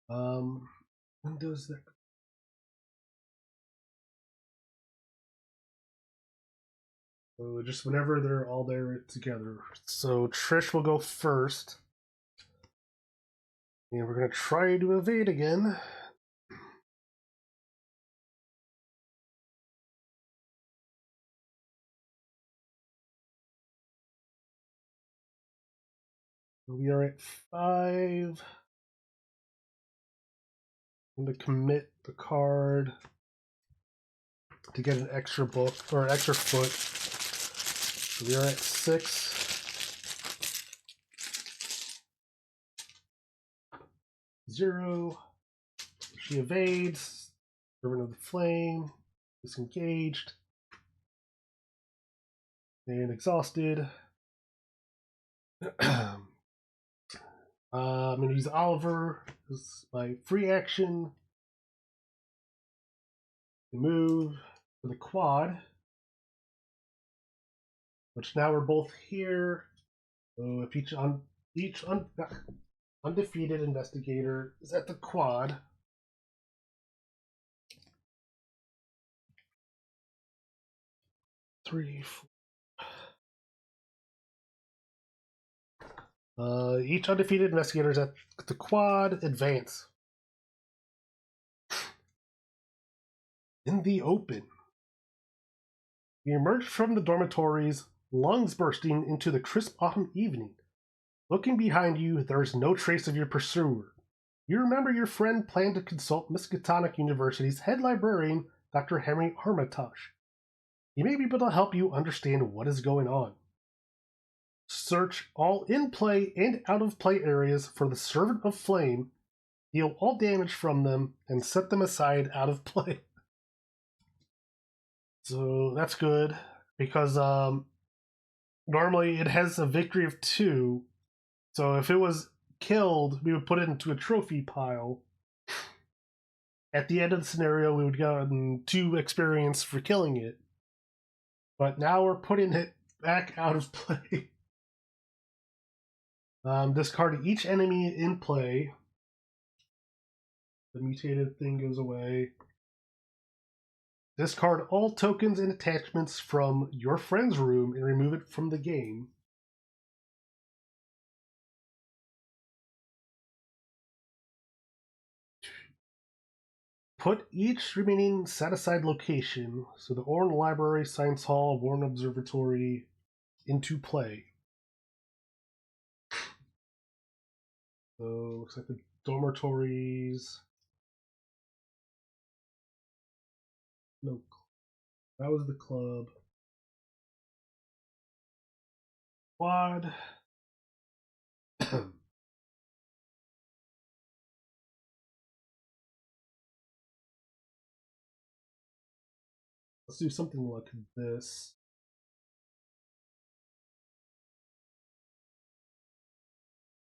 When does that? So just whenever they're all there together. So Trish will go first. And we're going to try to evade again. We are at 5. I'm going to commit the card to get an extra book or an extra foot. So we are at 6. Zero. She evades. Servant of the Flame. Disengaged. And exhausted. I'm going to use Oliver as my free action to move for the quad. Which now we're both here. So if each undefeated investigator is at the quad. Three, 4. Each undefeated investigator is at the quad. Advance. In the open. You emerge from the dormitories, lungs bursting into the crisp autumn evening. Looking behind you, there is no trace of your pursuer. You remember your friend planned to consult Miskatonic University's head librarian, Dr. Henry Armitage. He may be able to help you understand what is going on. Search all in-play and out-of-play areas for the Servant of Flame, deal all damage from them, and set them aside out of play. So that's good, because normally it has a victory of 2, so if it was killed, we would put it into a trophy pile. At the end of the scenario, we would get 2 experience for killing it. But now we're putting it back out of play. Discard each enemy in play. The mutated thing goes away. Discard all tokens and attachments from your friend's room and remove it from the game. Put each remaining set-aside location, so the Orne Library, Science Hall, Warren Observatory, into play. So, looks like the dormitories. No, that was the club. Quad. Let's do something like this.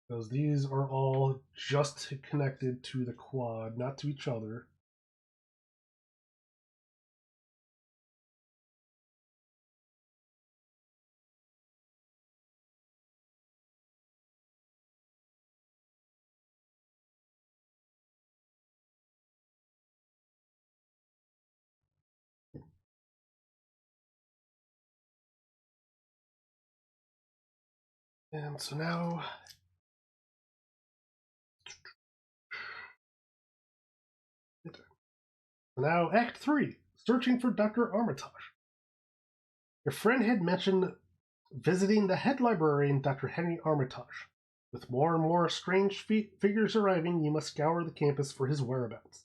Because these are all just connected to the quad, not to each other. And so now... Now, Act 3, Searching for Dr. Armitage. Your friend had mentioned visiting the head librarian, Dr. Henry Armitage. With more and more strange figures arriving, you must scour the campus for his whereabouts.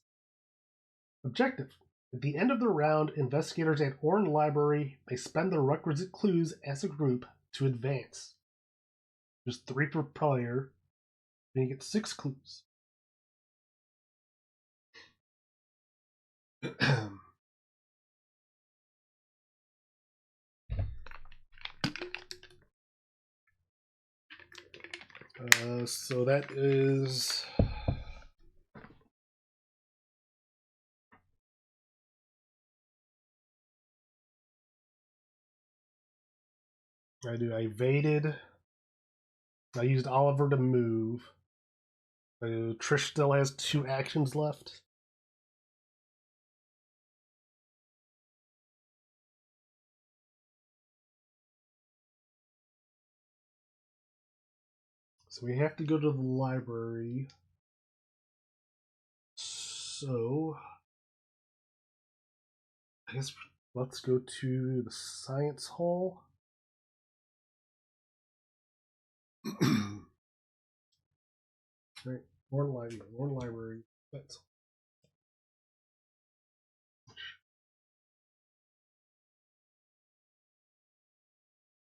Objective. At the end of the round, investigators at Orne Library may spend the requisite clues as a group to advance. There's 3 per player, and you get 6 clues. So that is... I evaded. I used Oliver to move. Trish still has 2 actions left. So we have to go to the library. So I guess let's go to the science hall. Right, Orne Library. That's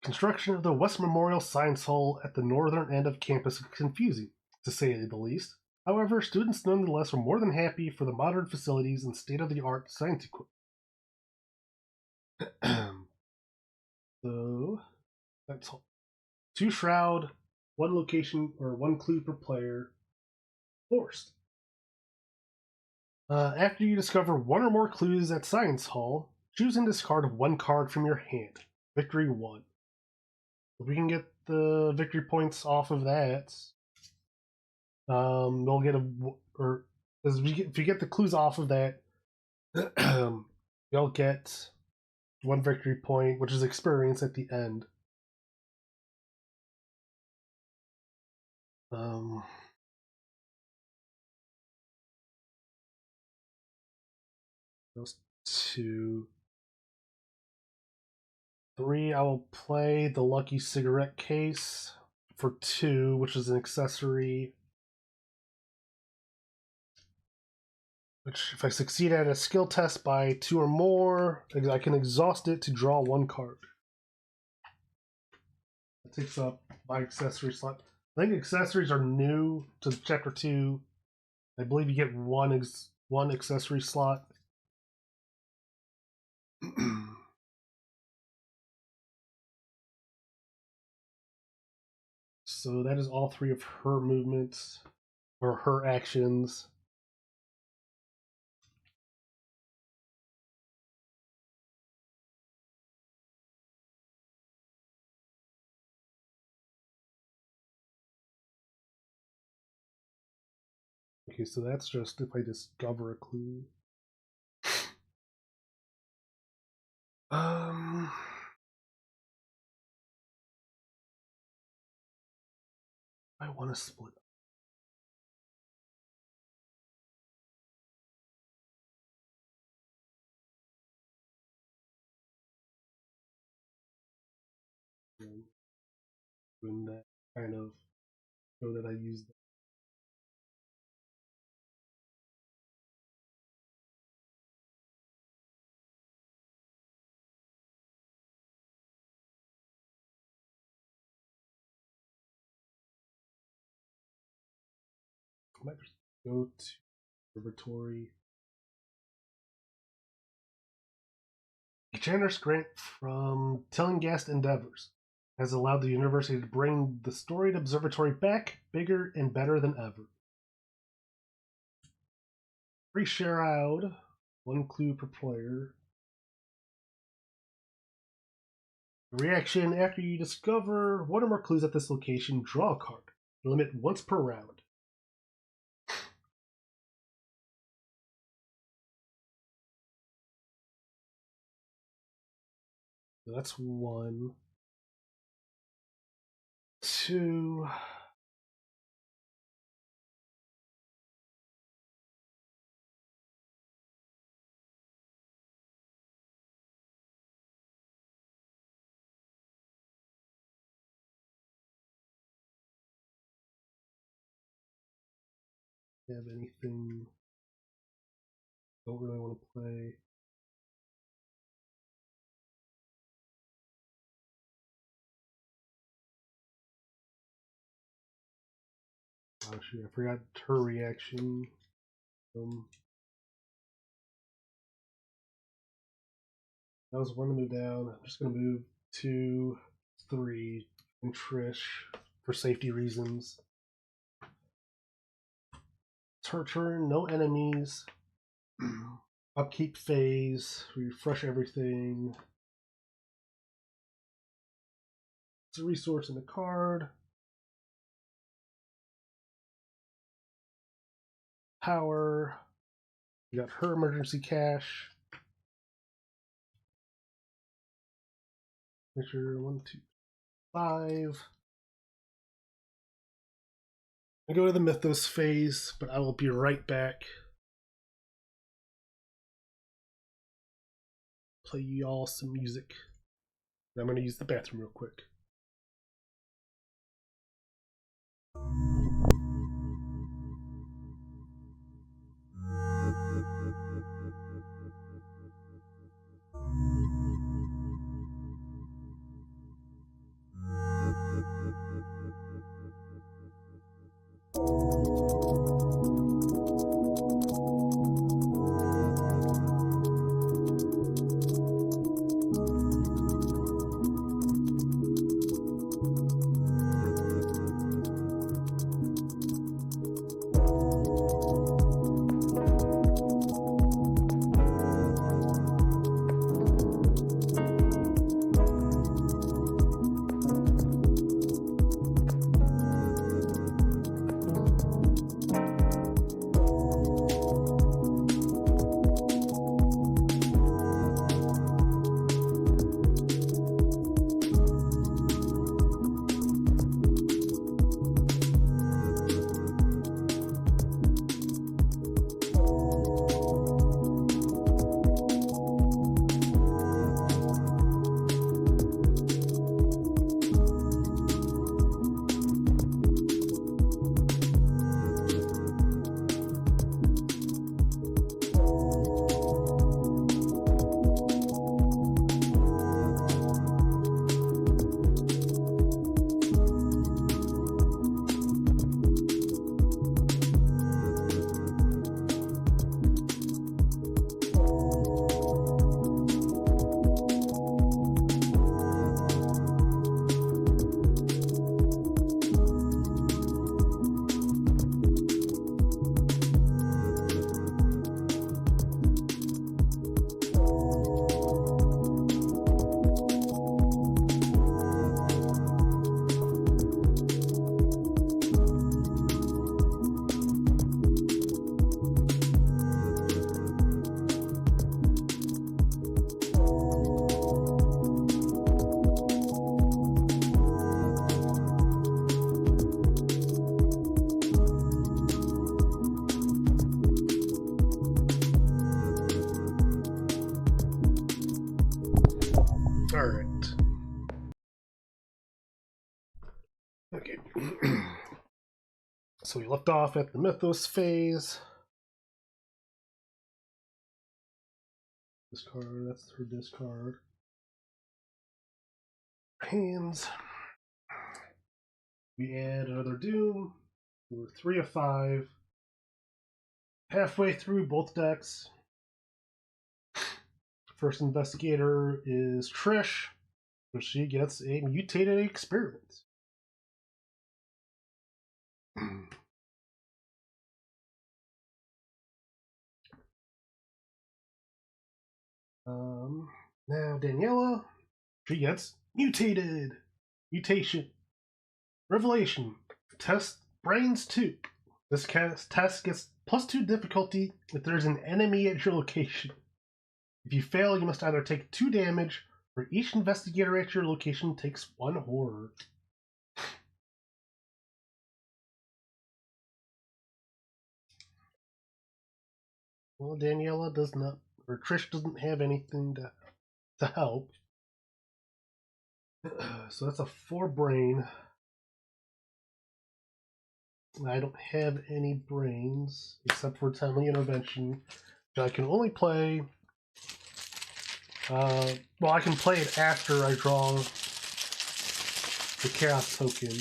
construction of the West Memorial Science Hall at the northern end of campus is confusing, to say the least. However, students nonetheless are more than happy for the modern facilities and state-of-the-art science equipment. So that's 2 shroud, 1 location or 1 clue per player. Forced. After you discover 1 or more clues at Science Hall, choose and discard 1 card from your hand. Victory 1. If we can get the victory points off of that, we'll get if you get the clues off of that, you'll get 1 victory point, which is experience at the end. Those 2. 3, I will play the lucky cigarette case for 2, which is an accessory. Which, if I succeed at a skill test by 2 or more, I can exhaust it to draw 1 card. That takes up my accessory slot. I think accessories are new to Chapter 2. I believe you get one accessory slot. So that is all 3 of her movements, or her actions. Okay, so that's just if I discover a clue. I want to split. Doing that kind of show that I used. I might just go to Observatory. A generous grant from Tillinghast Endeavors has allowed the university to bring the storied observatory back, bigger and better than ever. 3 share out, 1 clue per player. Reaction: after you discover 1 or more clues at this location, draw a card. Limit once per round. So that's 1. 2. Have anything don't really want to play? Oh shoot, I forgot her reaction. That was one to move down. I'm just gonna move 2, 3, and Trish for safety reasons. It's her turn, no enemies. Upkeep phase, refresh everything. It's a resource in the card. Power. You got her emergency cash. Make sure 1, 2, 5. I go to the Mythos phase, but I will be right back. Play y'all some music. I'm going to use the bathroom real quick. Alright. Okay. So we left off at the Mythos phase. Discard, that's her discard. Hands. We add another Doom. We're 3 of 5. Halfway through both decks. First Investigator is Trish, and she gets a mutated experiment. Now Daniela, she gets mutated. Mutation. Revelation. Test Brains 2. This test gets +2 difficulty if there's an enemy at your location. If you fail, you must either take 2 damage, or each investigator at your location takes 1 horror. Well, Daniela does not, or Trish doesn't have anything to help. So that's a 4 brain. I don't have any brains except for timely intervention. I can only play. Well, I can play it after I draw the chaos token.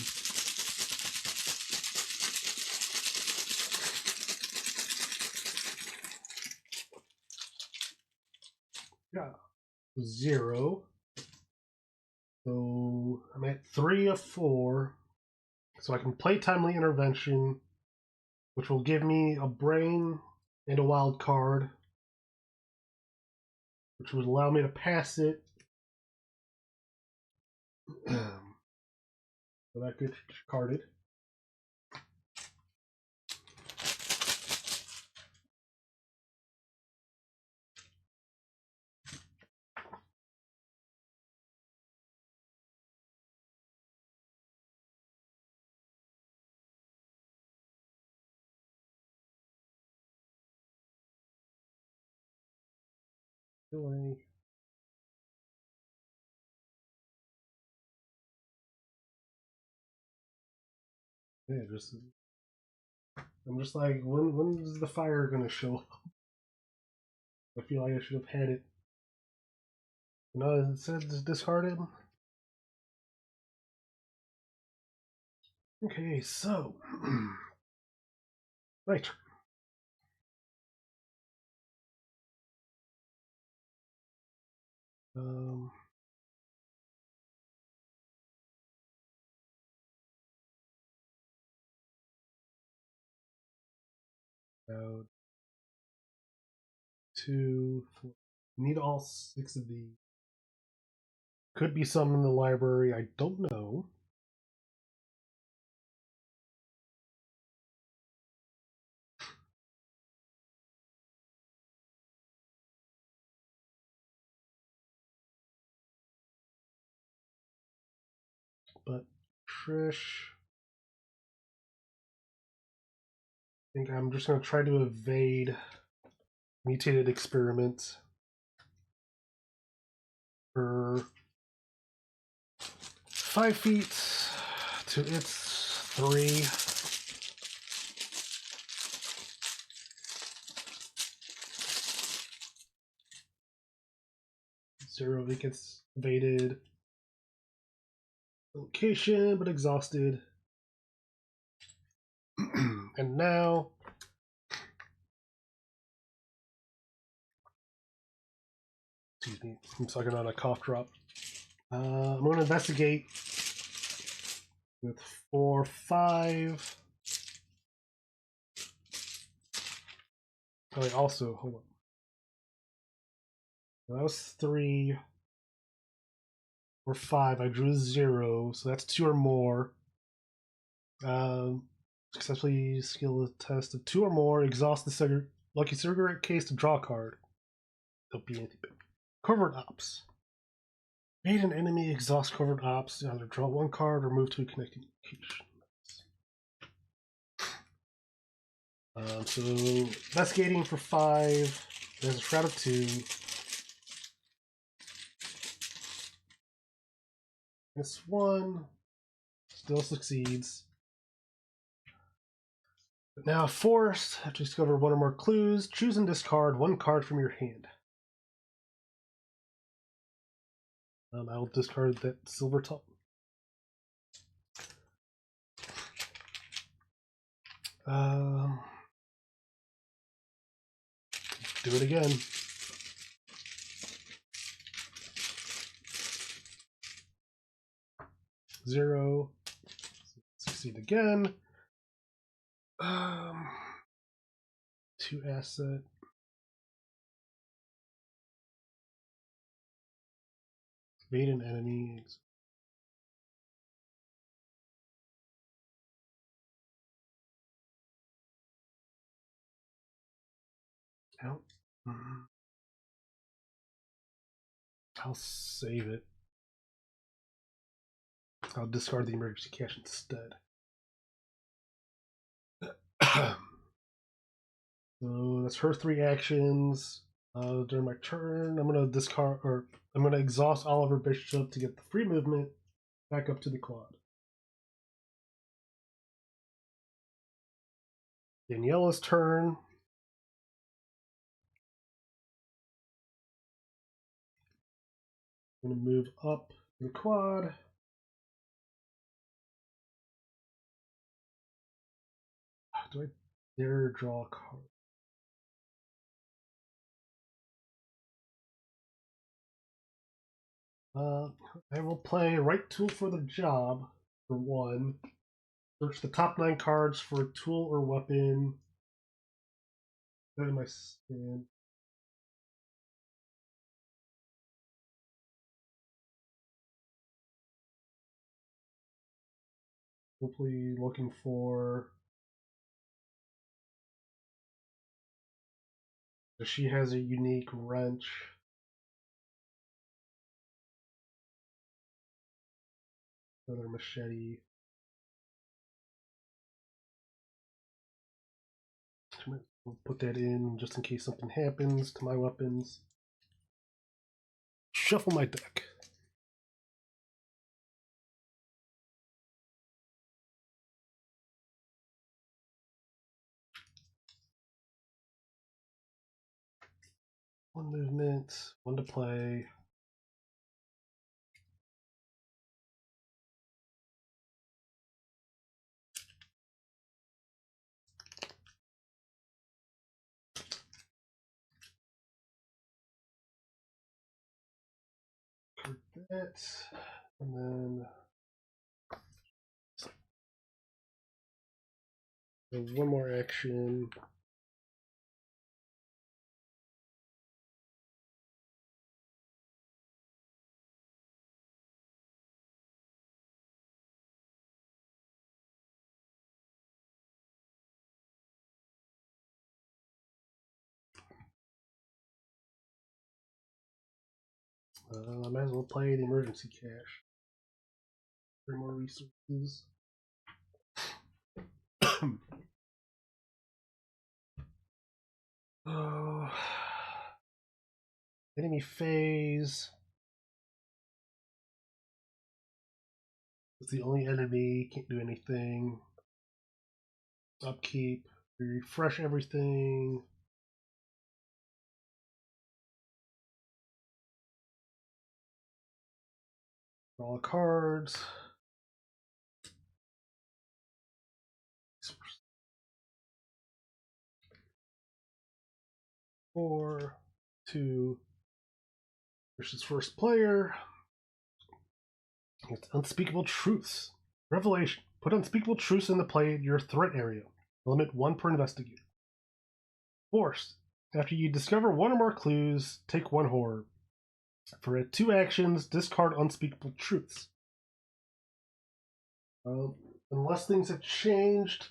Yeah, 0. So I'm at 3 of 4. So I can play timely intervention, which will give me a brain and a wild card, which would allow me to pass it. So that gets carded. Delay. Yeah, I'm just like, when is the fire gonna show up? I feel like I should have had it. No, it said discarded. Okay, so right. Um, about 2, 4. Need all 6 of these. Could be some in the library. I don't know. But Trish, I think I'm just gonna try to evade mutated experiment for 5 feet to its 3. 0, it gets evaded. Location, but exhausted. And now, excuse me, I'm sucking on a cough drop. I'm going to investigate with 4, 5. Oh, wait, also, hold on. That was 3 or 5. I drew 0, so that's 2 or more. Successfully skill test of 2 or more. Exhaust the lucky cigarette case to draw a card. Don't be anything. Covert ops. Made an enemy exhaust covert ops. Either draw 1 card or move to a connecting location. So investigating for 5. There's a shroud of 2. This 1 still succeeds. But now forced, have to discover 1 or more clues. Choose and discard 1 card from your hand. I will discard that silver top. Do it again. 0. Succeed again. 2 asset. Evade an enemy. Out. I'll save it. I'll discard the emergency cash instead. So that's her 3 actions. During my turn, I'm gonna discard, or I'm gonna exhaust all of her bishop to get the free movement back up to the quad. Daniela's turn. I'm gonna move up to the quad. Do I dare draw a card? I will play right tool for the job for 1. Search the top 9 cards for a tool or weapon. Go to my stand. Hopefully looking for... She has a unique wrench. Another machete. We'll put that in just in case something happens to my weapons. Shuffle my deck. One movement, 1 to play. That, and then one more action. I might as well play the emergency cache. 3 more resources. Oh, enemy phase. It's the only enemy, can't do anything. Upkeep, refresh everything. Draw cards. 4, 2. Versus first player. It's unspeakable truths. Revelation. Put unspeakable truths into play in your threat area. Limit 1 per investigator. Forced. After you discover 1 or more clues, take 1 horror. For 2 actions, discard unspeakable truths. Unless things have changed,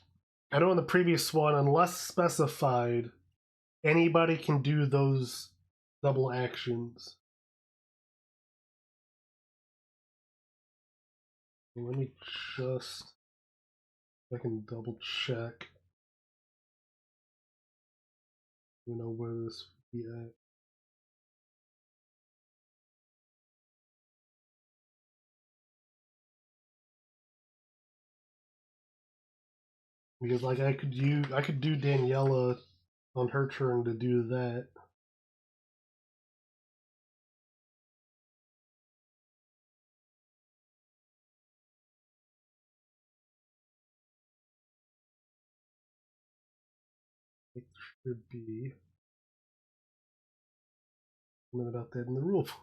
I know in the previous one, unless specified, anybody can do those double actions. Let me just, I can double check. You know where this would be at. Because like I could do Daniela on her turn to do that. It should be something about that in the rule book.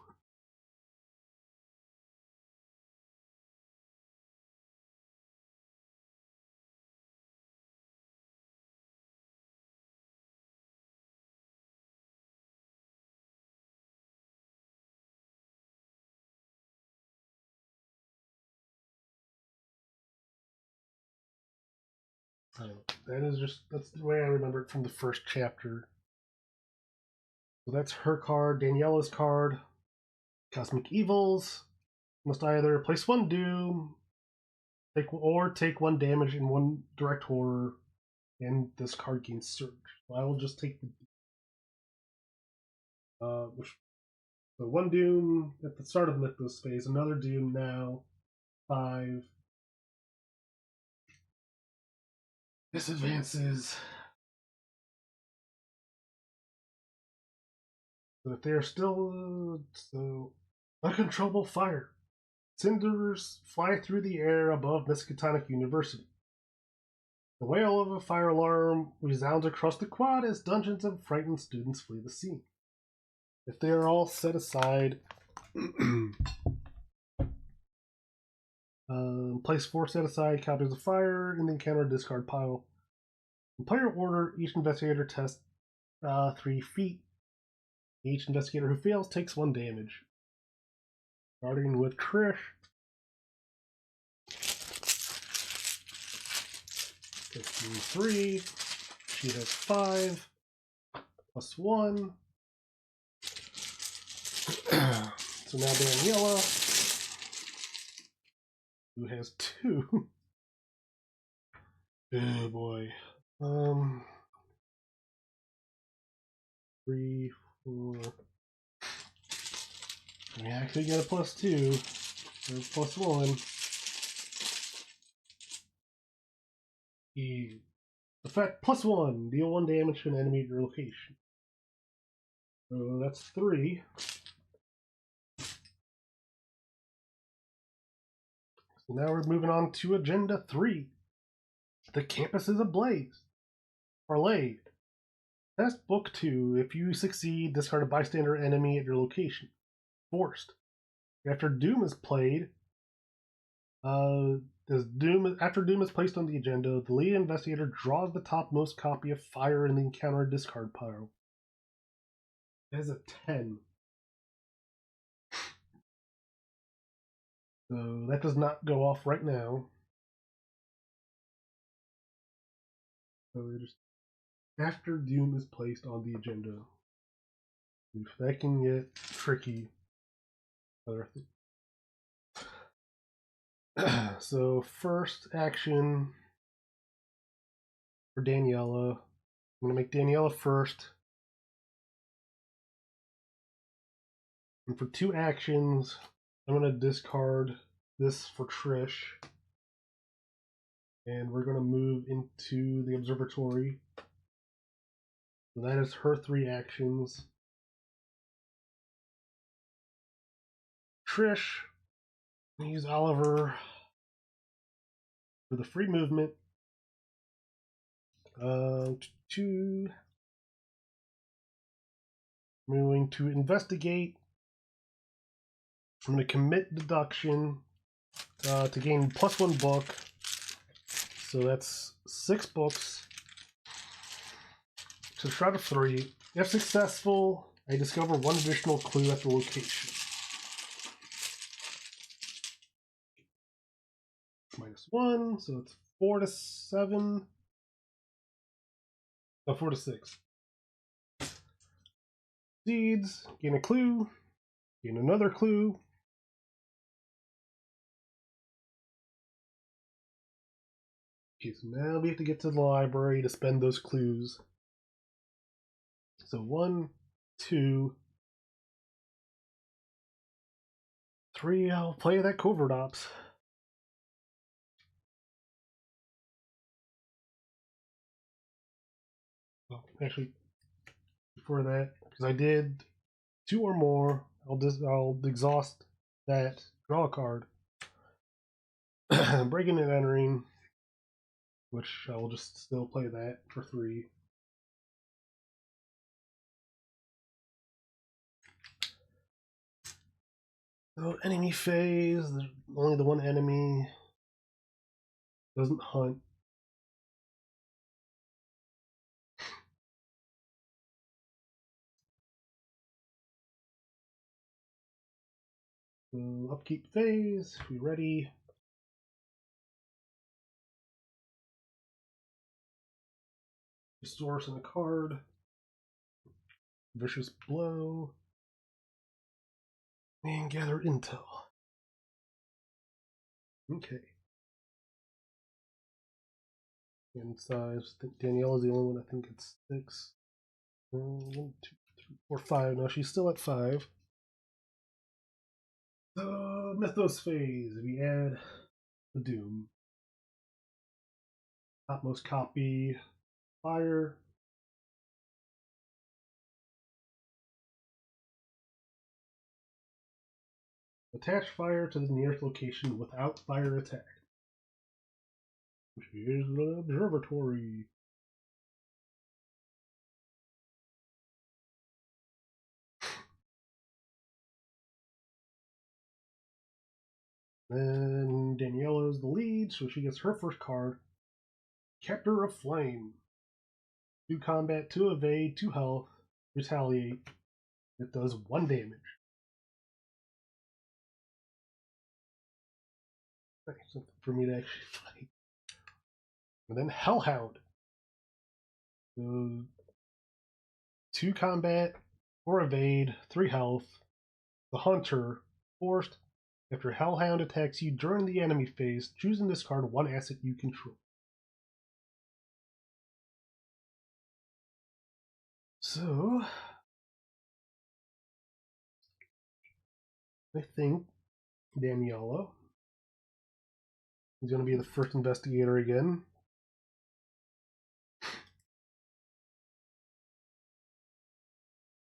That's the way I remember it from the first chapter. So that's her card, Daniela's card. Cosmic Evils. Must either place 1 doom, take 1 damage and 1 direct horror and this card gains surge. So I will just take the so one doom at the start of Mythos phase, another doom now, 5. This advances. But if they are still so uncontrollable fire, cinders fly through the air above Miskatonic University. The wail of a fire alarm resounds across the quad as dozens of frightened students flee the scene. If they are all set aside, place 4 set aside copies of fire in the encounter discard pile. In player order, each investigator tests 3 feet. Each investigator who fails takes 1 damage. Starting with Trish. 3. She has 5 plus 1. So now Daniela, who has 2. Oh boy. 3, 4. I actually get a plus 2 or plus 1. Effect plus 1. Deal 1 damage to an enemy at your location. So that's 3. So now we're moving on to Agenda 3. The campus is ablaze. Parlay. Test Book 2. If you succeed, discard a bystander enemy at your location. Forced. After Doom is played, after Doom is placed on the agenda, the lead investigator draws the topmost copy of Fire in the encounter discard pile. It has a 10. So that does not go off right now. So just after Doom is placed on the agenda. If that can get tricky. So first action for Daniela. I'm going to make Daniela first. And for 2 actions, I'm going to discard this for Trish. And we're going to move into the observatory. So that is her 3 actions. Trish, use Oliver for the free movement. I'm going to investigate. I'm going to commit deduction to gain plus 1 book. So that's 6 books. So Shroud of 3. If successful, I discover 1 additional clue at the location. -1, so it's 4 to 7. Oh, 4 to 6. Seeds, gain a clue, gain another clue. Okay, so now we have to get to the library to spend those clues. So 1, 2, 3, I'll play that Covert Ops. Well, actually, before that, because I did 2 or more, I'll exhaust that, draw a card. Breaking and entering, which I will just still play that for 3. So enemy phase, only the 1 enemy, doesn't hunt. So upkeep phase, we ready. Resource in a card. Vicious blow. And gather intel. Okay. in size. I think Daniela's the only one. I think it's 6. 1, 2, 3, 4, 5. No, she's still at 5. The Mythos phase. We add the Doom. Topmost copy. Fire. Attach fire to the nearest location without fire attack. Here's the observatory. Then Daniela's the lead, so she gets her first card. Captor of Flame. 2 combat, 2 evade, 2 health, retaliate. It does 1 damage. Nice, something for me to actually fight. And then Hellhound. So 2 combat, 4 evade, 3 health. The Hunter, forced. After Hellhound attacks you during the enemy phase, choose and discard 1 asset you control. So, I think Daniela is going to be the first investigator again.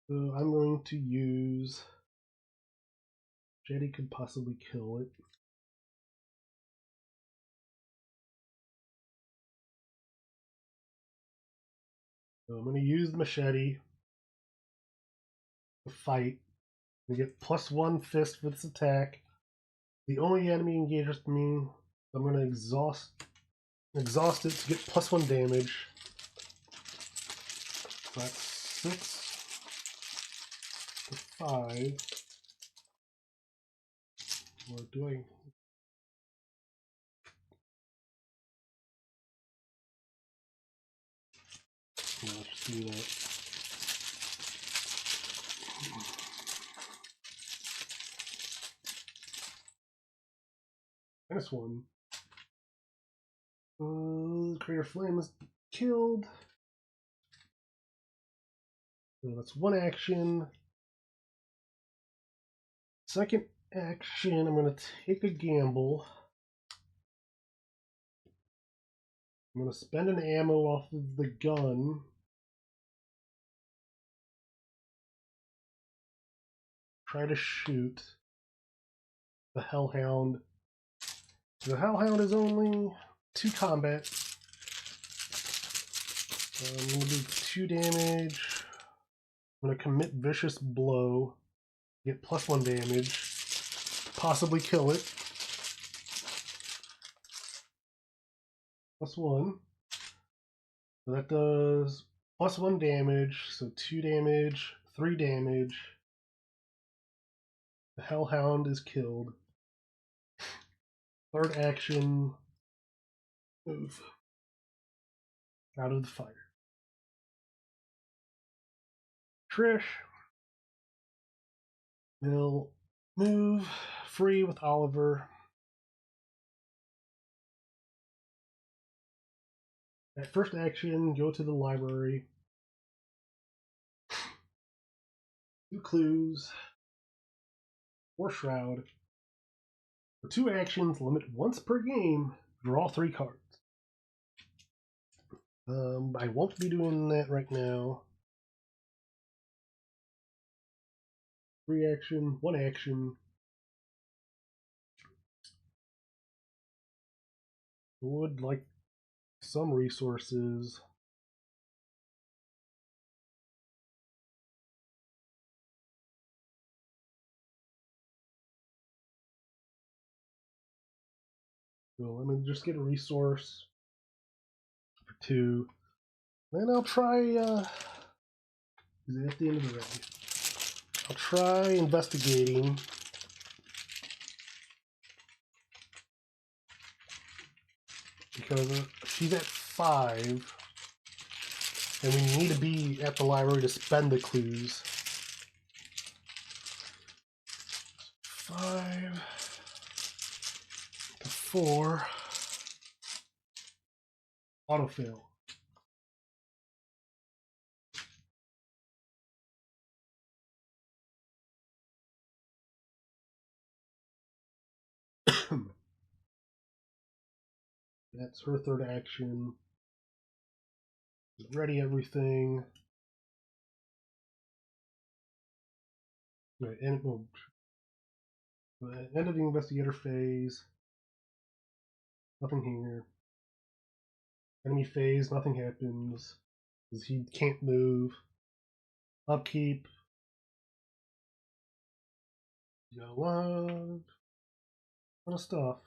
So I'm going to use... Jetty could possibly kill it. So I'm going to use the machete to fight. We get +1 fist for this attack. The only enemy engages with me, I'm going to exhaust it to get +1 damage. So that's 6 to 5. Or do I? Yeah, let's do that. -1. Creator Flame is killed. So that's 1 action. Second action, I'm going to take a gamble. I'm going to spend an ammo off of the gun. Try to shoot the Hellhound. The Hellhound is only 2 combat. I'm going to do 2 damage. I'm going to commit Vicious Blow. Get +1 damage. Possibly kill it. +1. So that does +1 damage. So 2 damage, 3 damage. The Hellhound is killed. Third action, move out of the fire. Trish will move free with Oliver. At first action, go to the library. 2 clues. 4 shroud. For 2 actions, limit once per game, draw 3 cards. I won't be doing that right now. 3 action, 1 action. Would like some resources. So let me just get a resource for 2. Then I'll try, is it at the end of the round? I'll try investigating. Because she's at 5. And we need to be at the library to spend the clues. 5 to 4. autofill. That's her third action. Ready everything. Right, end of the investigator phase. Nothing here. Enemy phase, nothing happens. Because he can't move. Upkeep. You got a lot of stuff.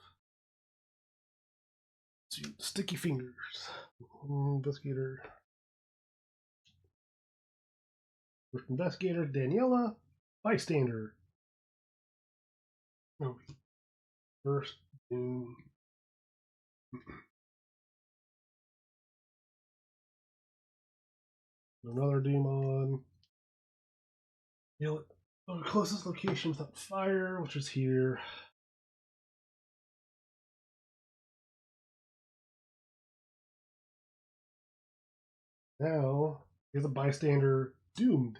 Sticky fingers. Investigator. First investigator, Daniela. Bystander. No. First doom. Another demon. The closest location without fire, which is here. Now, here's a bystander, Doomed.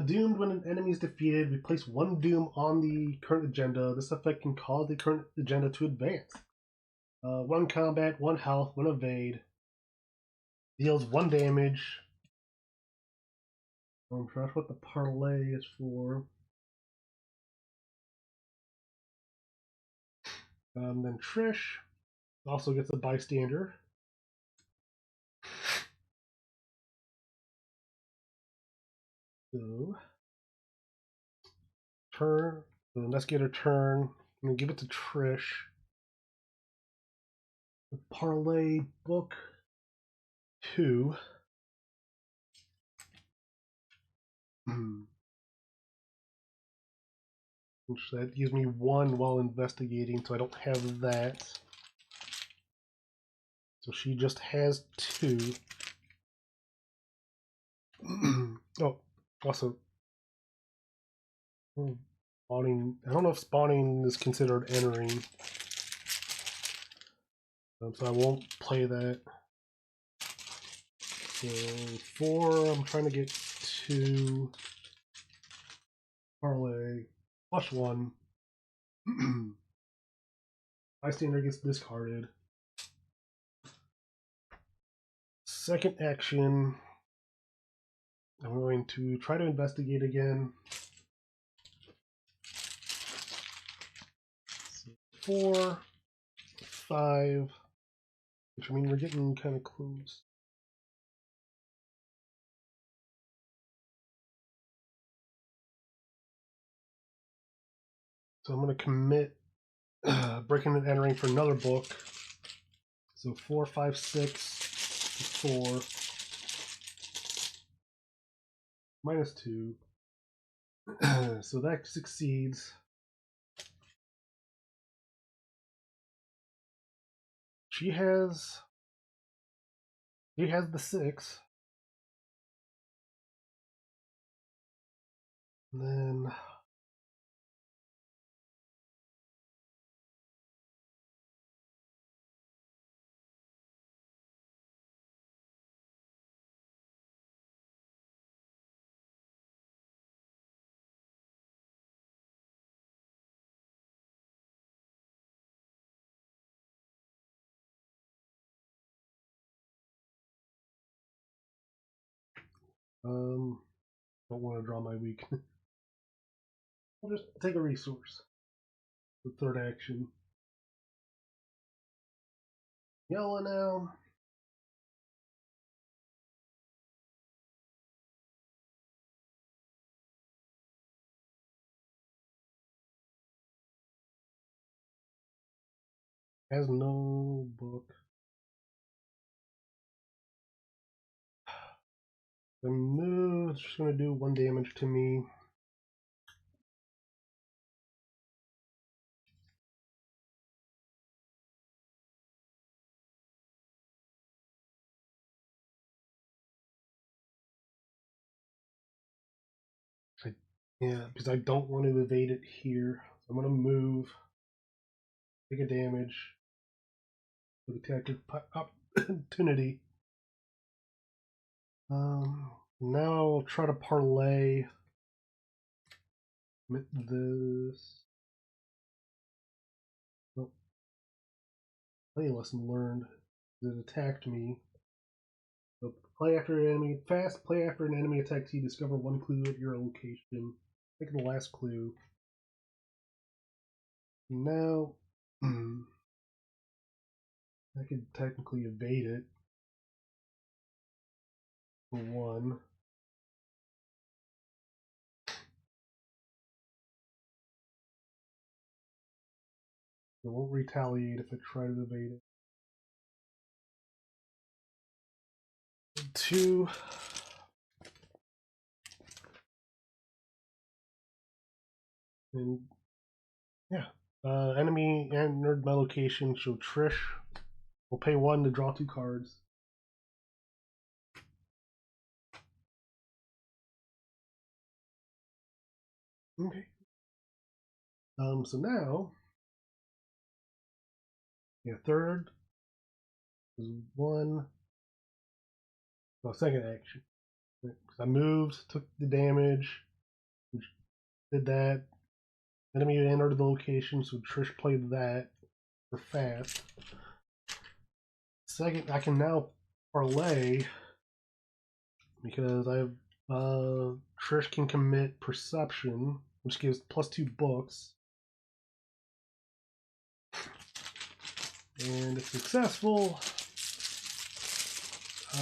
Doomed, when an enemy is defeated, we place one Doom on the current agenda. This effect can cause the current agenda to advance. One combat, one health, one evade. Deals one damage. I'm trying to what the parlay is for. Then Trish also gets a bystander. So, turn, the investigator turn. I'm going to give it to Trish. The parlay book 2. Which that gives me 1 while investigating, so I don't have that. So she just has 2. Oh, also, spawning. I don't know if spawning is considered entering, so I won't play that. So 4, I'm trying to get 2 parlay plus 1. Bystander gets discarded. Second action, I'm going to try to investigate again. 4, 5, which I mean we're getting kind of close. So I'm going to commit breaking and entering for another book. So 4, 5, 6, 4, minus 2. So that succeeds. She has the 6. And then don't want to draw my weak. I'll just take a resource. The third action. Yellow now. Has no book. The move, it's just going to do 1 damage to me. Yeah, because I don't want to evade it here. So I'm going to move, take a damage, put attack up. opportunity. Now I'll try to parlay this. Oh, play lesson learned. It attacked me. So play after an enemy. Fast play after an enemy attacks you. Discover one clue at your location. Take the last clue. Now, I could technically evade it for one. It won't retaliate if I try to evade it. Two. And yeah. Enemy entered my location, so Trish will pay one to draw 2 cards. Okay. So now, yeah, third is one. Well, second action. I moved, took the damage, did that. Enemy entered the location, so Trish played that for fast. Second, I can now parlay because I have Trish can commit perception, which gives +2 books. And if successful,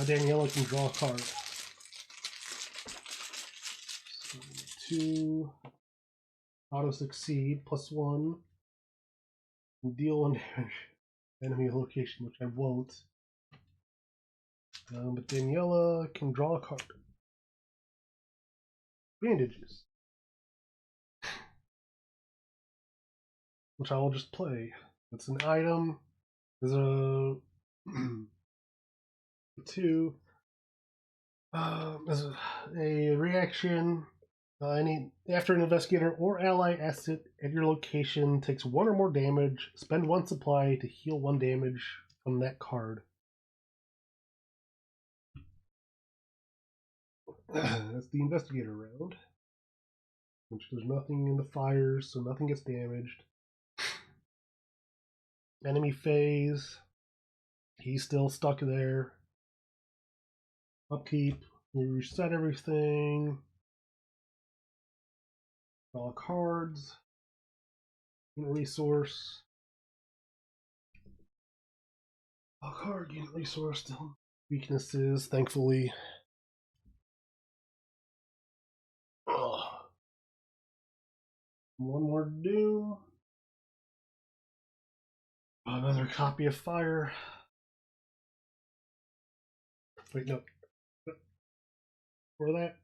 Daniela can draw a card. So 2, auto succeed, +1, deal 1 damage, enemy location, which I won't. But Daniela can draw a card. Bandages, which I will just play. It's an item. There's a 2. As a reaction, after an investigator or ally asset at your location takes 1 or more damage, spend 1 supply to heal 1 damage from that card. That's the investigator round, which there's nothing in the fires, so nothing gets damaged. Enemy phase, he's still stuck there. Upkeep, we reset everything. Draw cards. Resource. A card, unit resource, still weaknesses, thankfully. Ugh. One more to do. Another copy of Fire. Wait, no. For that.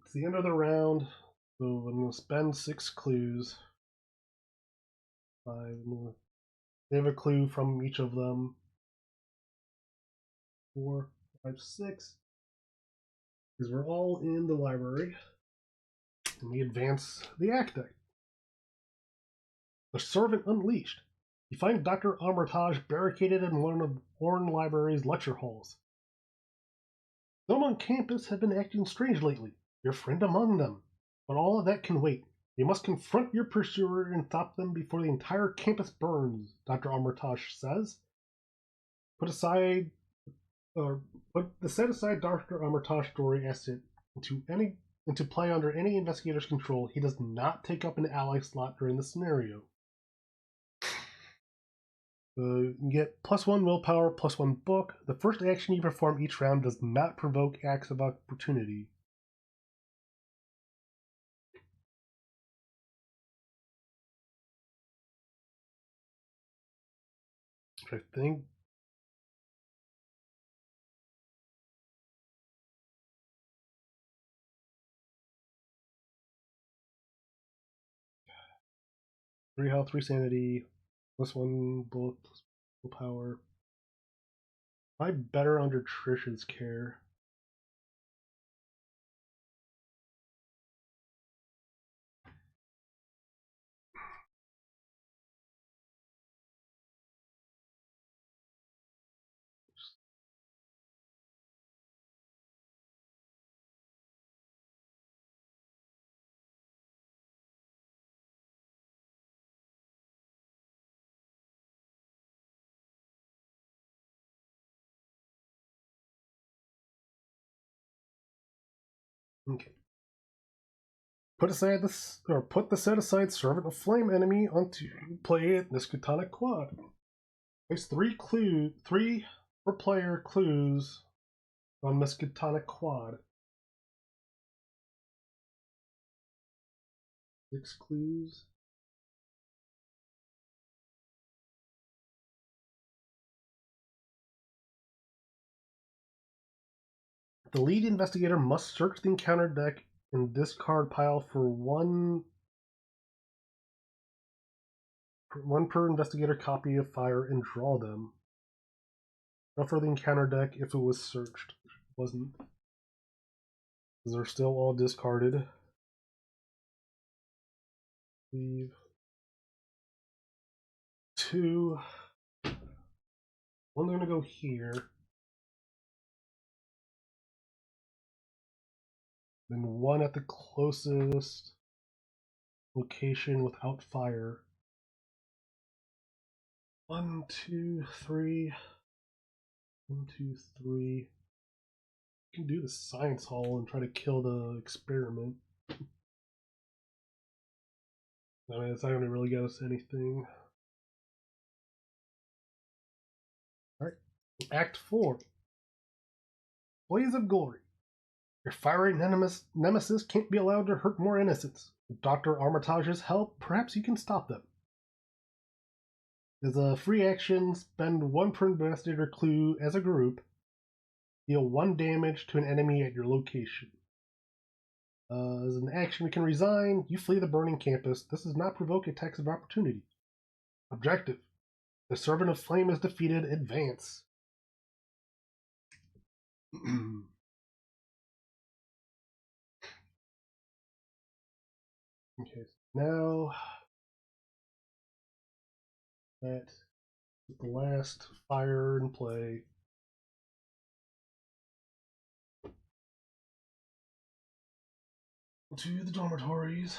It's the end of the round, so I'm going to spend 6 clues. 5. They have a clue from each of them. 4, 5, 6. Because we're all in the library. And we advance the act deck. The Servant Unleashed. You find Dr. Armitage barricaded in one of Warren Library's lecture halls. Some on campus have been acting strange lately, your friend among them. But all of that can wait. You must confront your pursuer and stop them before the entire campus burns, Dr. Armitage says. Put the set aside Dr. Armitage story asset into play under any investigator's control. He does not take up an ally slot during the scenario. You get +1 willpower, +1 book. The first action you perform each round does not provoke acts of opportunity. I think. Three health, 3 sanity, +1 book, +1 willpower. Probably better under Trish's care. Okay. Put the set aside Servant of Flame enemy onto play at Miskatonic Quad. Place three per player clues on Miskatonic Quad. 6 clues. The lead investigator must search the encounter deck and discard pile for one per investigator copy of fire and draw them. Shuffle the encounter deck if it was searched. It wasn't. They're still all discarded. Leave 2. One's gonna go here. Then 1 at the closest location without fire. 1, 2, 3. 1, 2, 3. You can do the science hall and try to kill the experiment. I mean, it's not going to really get us anything. Alright. Act 4. Blaze of Glory. Your fiery nemesis can't be allowed to hurt more innocents. With Dr. Armitage's help, perhaps you can stop them. As a free action, spend 1 per investigator clue as a group. Deal 1 damage to an enemy at your location. As an action, we can resign. You flee the burning campus. This does not provoke attacks of opportunity. Objective. The Servant of Flame is defeated. Advance. Okay, so now that the last fire in play. To the dormitories.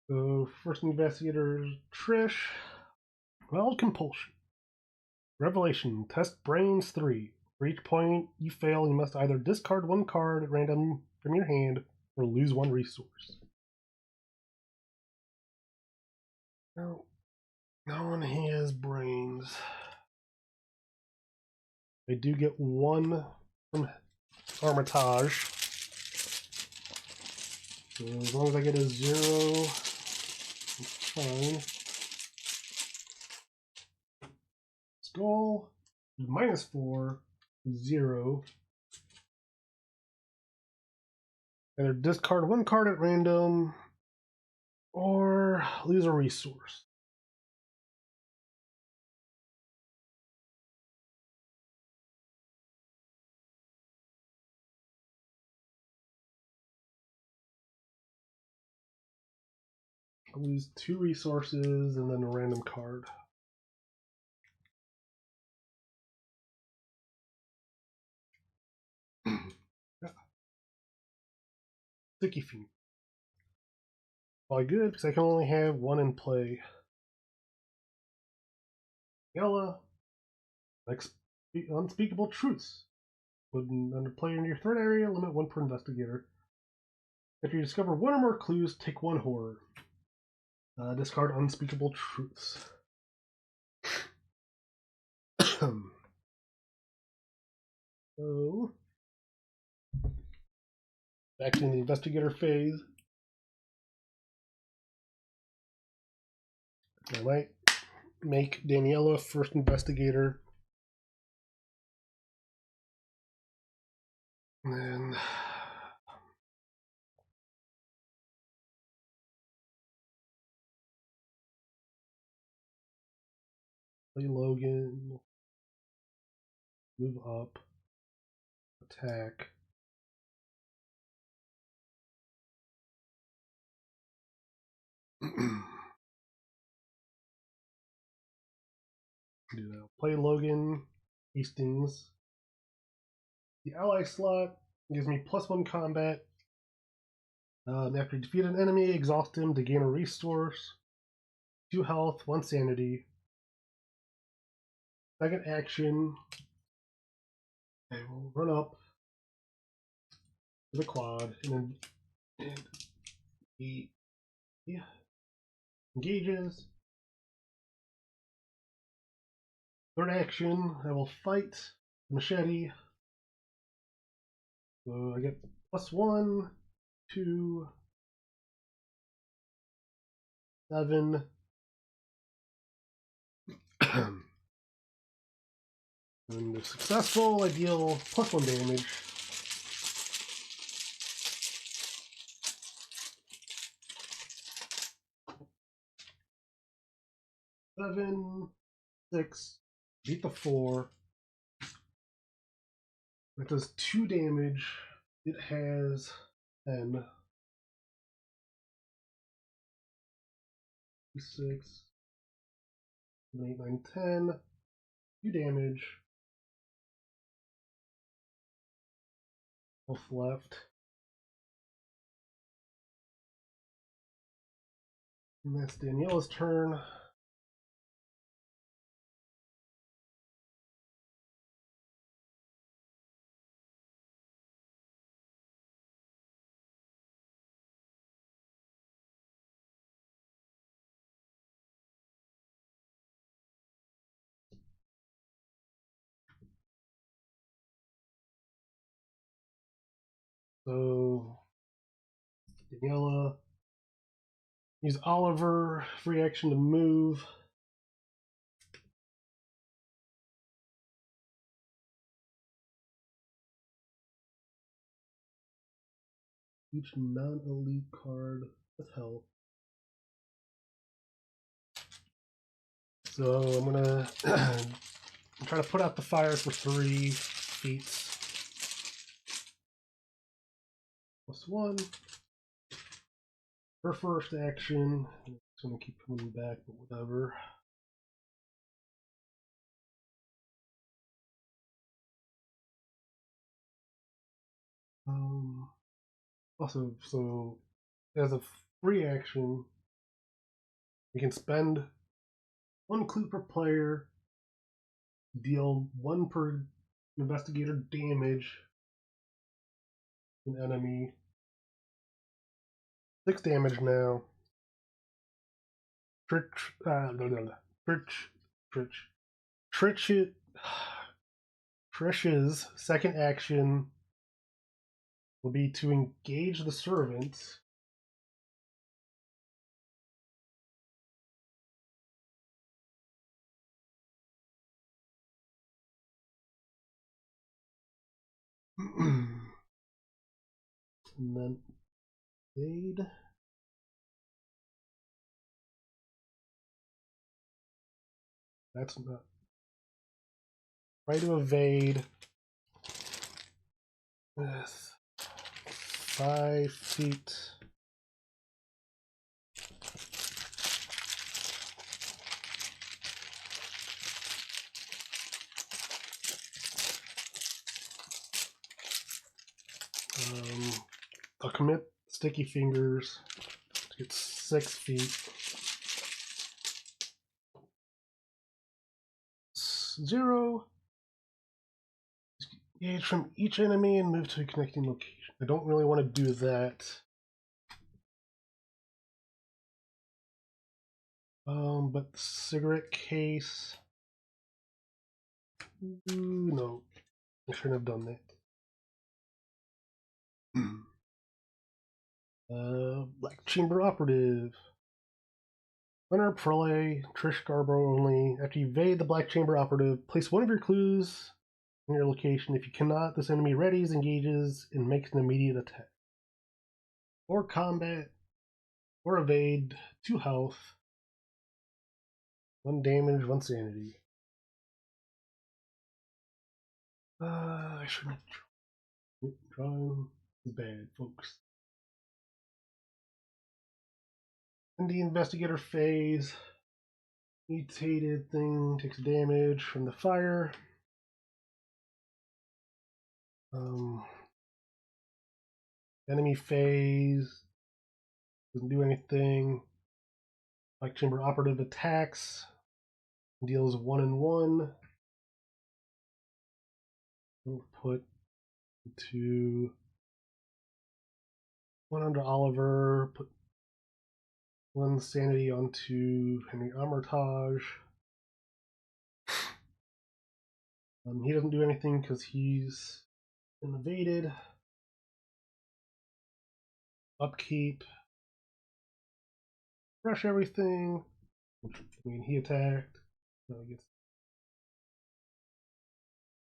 So, first investigator Trish. Well, compulsion. Revelation. Test brains 3. For each point you fail, you must either discard 1 card at random from your hand or lose 1 resource. No one has brains. I do get 1 from Armitage. So as long as I get a 0, it's fine. Skull, -4, 0. Either discard 1 card at random or lose a resource. I'll lose 2 resources and then a random card. Sticky Fiend. Probably good because I can only have 1 in play. Yella. Unspeakable Truths. Under play in your 3rd area, limit 1 per investigator. If you discover 1 or more clues, take 1 horror. Discard Unspeakable Truths. So, back to the investigator phase. I might make Daniela first investigator. And then play Logan. Move up. Attack. Do that. Play Logan. Hastings. The ally slot gives me +1 combat. After you defeat an enemy, exhaust him to gain a resource, 2 health, 1 sanity. Second action, I will run up to the quad and he engages. Third action, I will fight machete. So I get +1, 2, 7. And if successful, I deal +1 damage. Seven, 6, beat the 4. It does 2 damage. It has 10. 6, 7, 8, 9, 10. 2 damage. Health left. And that's Daniela's turn. So Daniela, use Oliver, free action to move. Each non-elite card with health. So I'm gonna try to put out the fire for 3 feats. +1. Her first action. It's gonna keep coming back, but whatever. Also, so as a free action, you can spend 1 clue per player, deal 1 per investigator damage to an enemy. 6 damage now. Trish's second action will be to engage the servant. And then evade. That's not. Try to evade with 5 feet. I'll commit sticky fingers to get 6 feet. 0. Engage from each enemy and move to a connecting location. I don't really want to do that. But the cigarette case. Ooh, no, I shouldn't have done that. Black Chamber Operative. Winner Prole, Trish Scarborough only. After you evade the Black Chamber Operative, place 1 of your clues in your location. If you cannot, this enemy readies, engages, and makes an immediate attack. Or combat, or evade, 2 health, 1 damage, 1 sanity. I shouldn't have drawn. Is bad, folks. In the investigator phase, mutated thing takes damage from the fire. Enemy phase, Doesn't do anything. Black Chamber Operative attacks. Deals 1 and 1. We'll put 1 onto Oliver. Put 1 sanity onto Henry Armitage. He doesn't do anything because he's invaded. Upkeep. Crush everything. He attacked. So he gets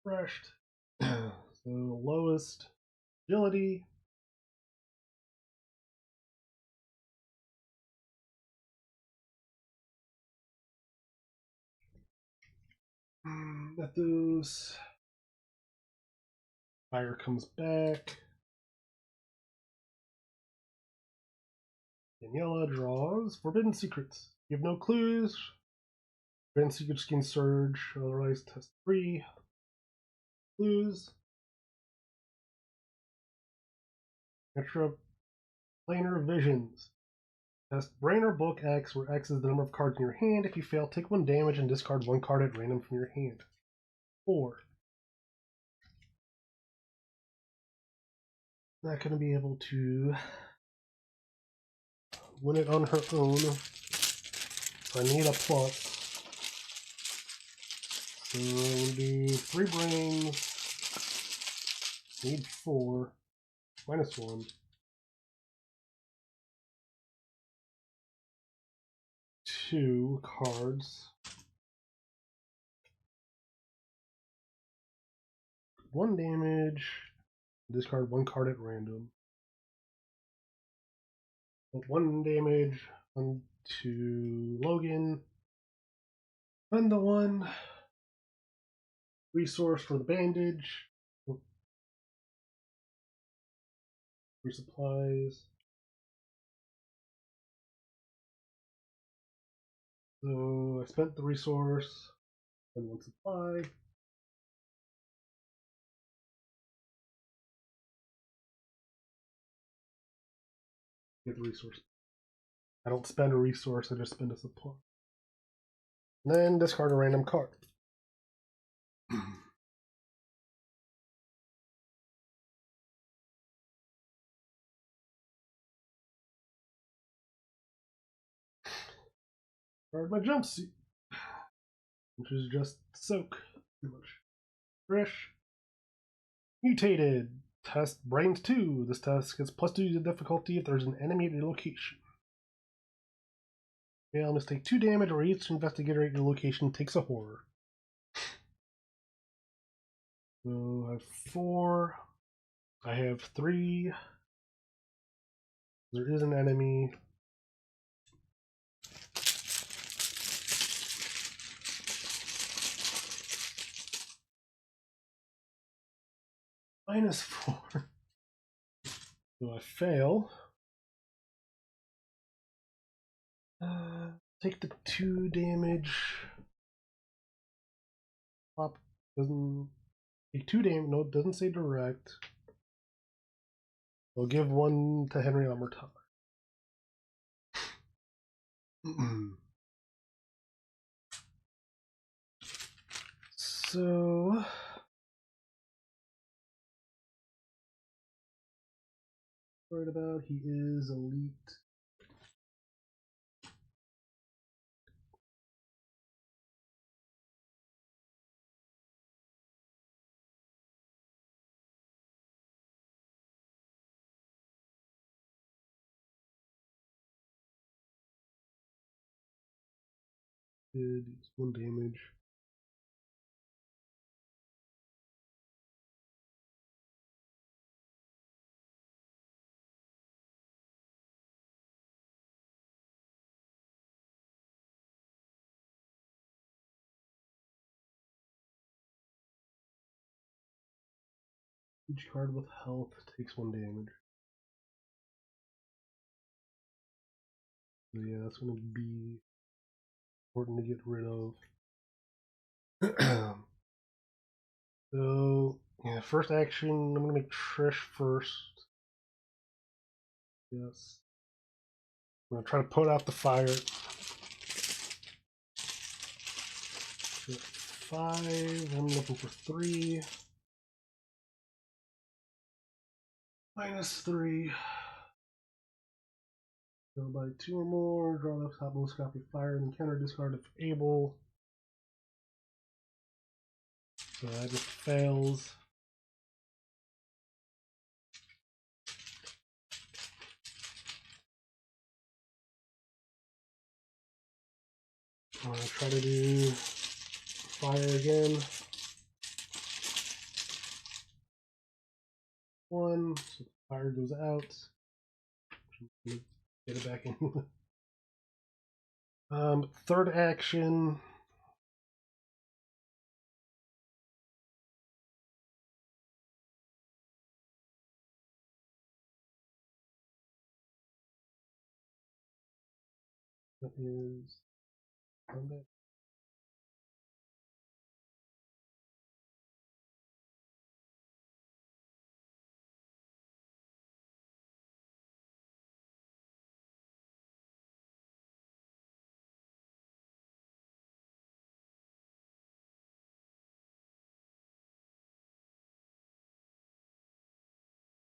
crushed. So lowest agility. Mythos. Fire comes back. Daniela draws Forbidden Secrets. You have no clues. Forbidden Secrets gain Surge. Otherwise, test 3 clues. Extra Planar Visions. Test Brain or Book X, where X is the number of cards in your hand. If you fail, take 1 damage and discard 1 card at random from your hand. 4. Not going to be able to win it on her own. So I need a plus. So we'll do 3 brains. Need 4. -1. 2 cards. 1 damage. Discard 1 card at random. Put 1 damage onto Logan. Spend the 1 resource for the bandage. Resupplies. So I spent the resource and 1 supply. Get the resource. I don't spend a resource, I just spend a supply. And then discard a random card. Guard my jumpsuit, which is just soak, pretty much. Fresh. Mutated. Test Brains 2. This test gets +2 to difficulty if there's an enemy at your location. Fail, must take 2 damage, or each investigator at your location takes a horror. So I have 4. I have 3. There is an enemy. -4. So I fail. Take the 2 damage. Pop doesn't take 2 damage. No, it doesn't say direct. I'll give 1 to Henry Armitage. So right about he is elite. It's 1 damage. Each card with health takes 1 damage. So yeah, that's going to be important to get rid of. So yeah, first action, I'm going to make Trish first. Yes. I'm gonna try to put out the fire. 5. I'm looking for 3. -3. Go by 2 or more. Draw the topmost copy of fire and counter discard if able. So that just fails. I'm gonna try to do fire again. 1, so the fire goes out. Get it back in. Third action. That is combat.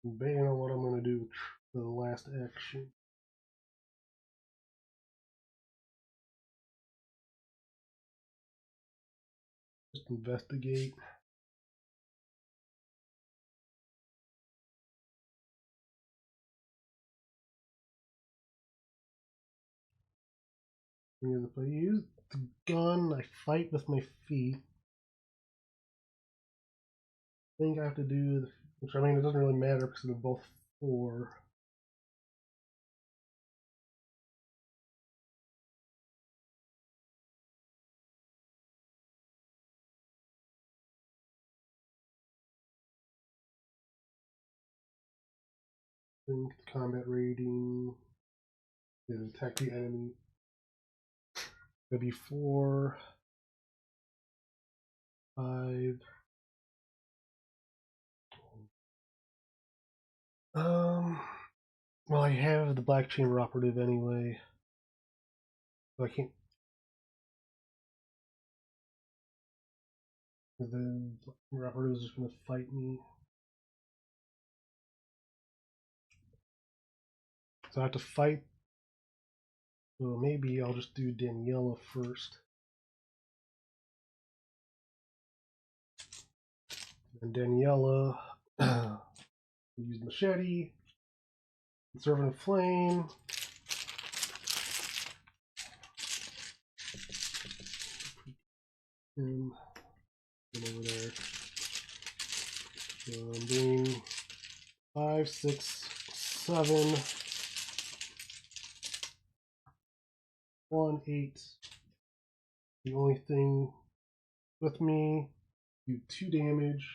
I'm debating on what I'm going to do for the last action. Just investigate. Because if I use the gun, I fight with my feet. I think I have to do, which I mean, it doesn't really matter because they're both 4. I think the combat rating is attack the enemy. That'd be 4, 5. Well, I have the Black Chamber Operative anyway, so I can't. The Black Chamber Operative is just going to fight me. So I have to fight. So maybe I'll just do Daniela first. And Daniela, use machete, conservative flame. And over there. So I'm doing 5, 6, 7, 1, 8. The only thing with me, do 2 damage.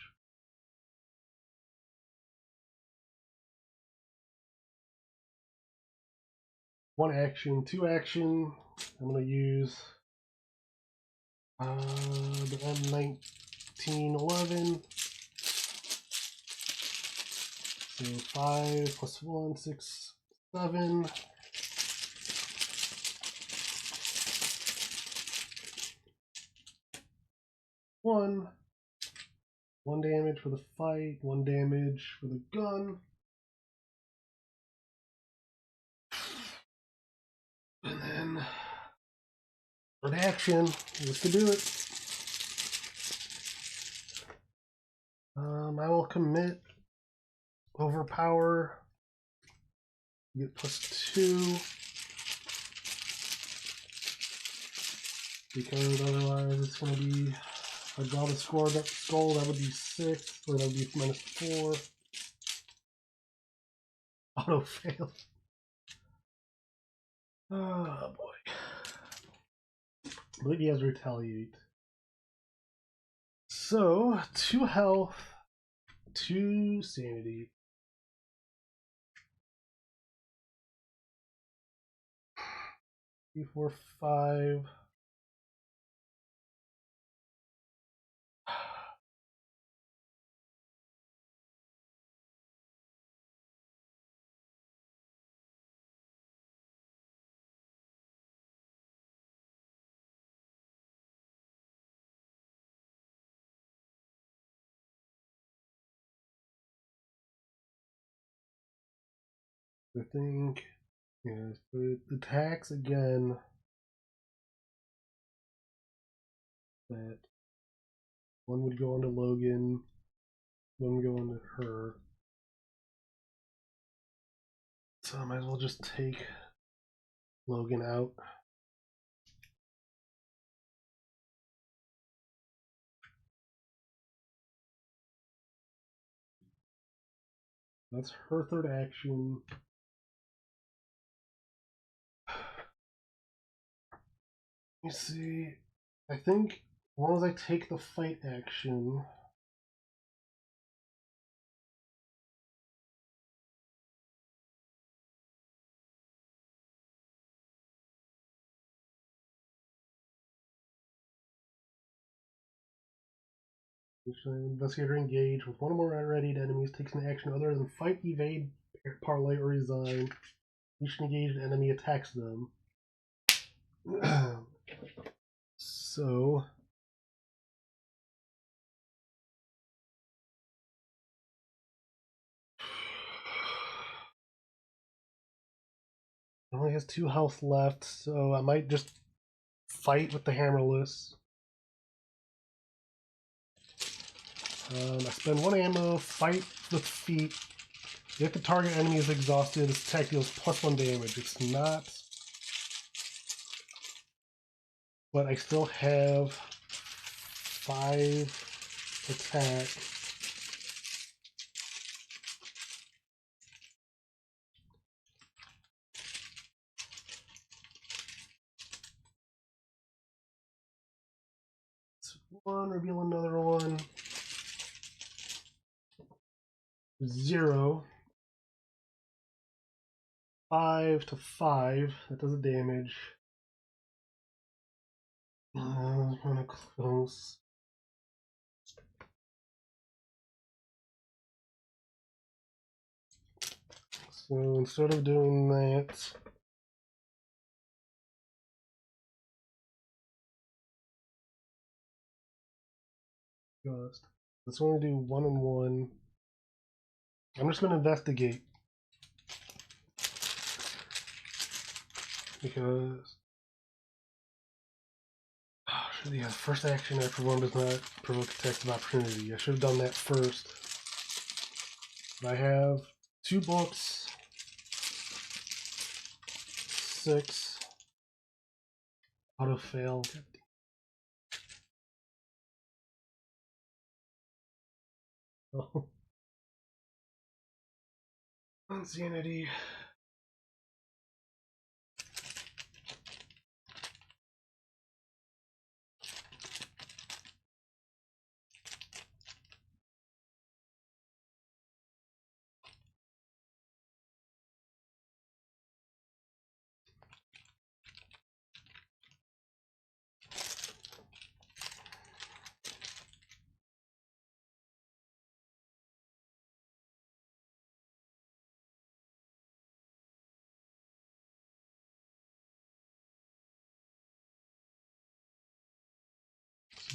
One action, 2 action. I'm going to use the M1911. So 5 plus 1, 6, 7. One damage for the fight, 1 damage for the gun. And then for an action, just to do it. I will commit overpower. You get +2. Because otherwise it's going to be, if I draw the score that skull, that would be 6, or that would be -4. Auto fail. Oh boy. I believe he has retaliate. So 2 health, 2 sanity. 3, 4, 5. I think, yeah, the attacks again. That one would go onto Logan, one would go onto her. So I might as well just take Logan out. That's her third action. Let me see. I think as long as I take the fight action. Investigator engage with one or more unreadied enemies, takes an action other than fight, evade, parlay, or resign. Each engaged enemy attacks them. So only has 2 health left, so I might just fight with the hammerless. I spend 1 ammo, fight with feet. If the target enemy is exhausted, this attack deals +1 damage. It's not, but I still have 5 attack. One, reveal another one. 0. 5 to 5. That does a damage. Kind of close. So instead of doing that, let's only do 1 and 1. I'm just going to investigate because yeah, first action after 1 does not provoke attacks of opportunity. I should have done that first. But I have 2 books, 6 auto fail. Oh. Insanity.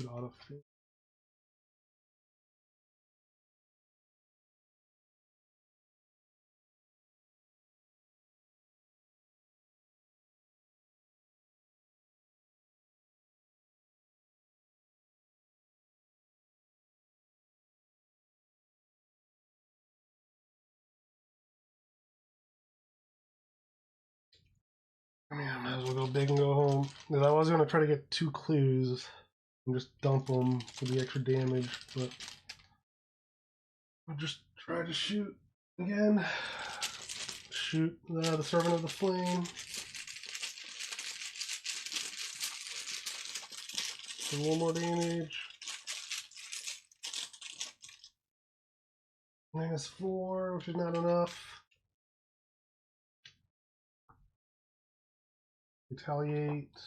Auto fail. I mean, I might as well go big and go home. Because I was going to try to get 2 clues and just dump them for the extra damage, but I'll just try to shoot again. Shoot the Servant of the Flame. For 1 more damage. -4, which is not enough. Retaliate.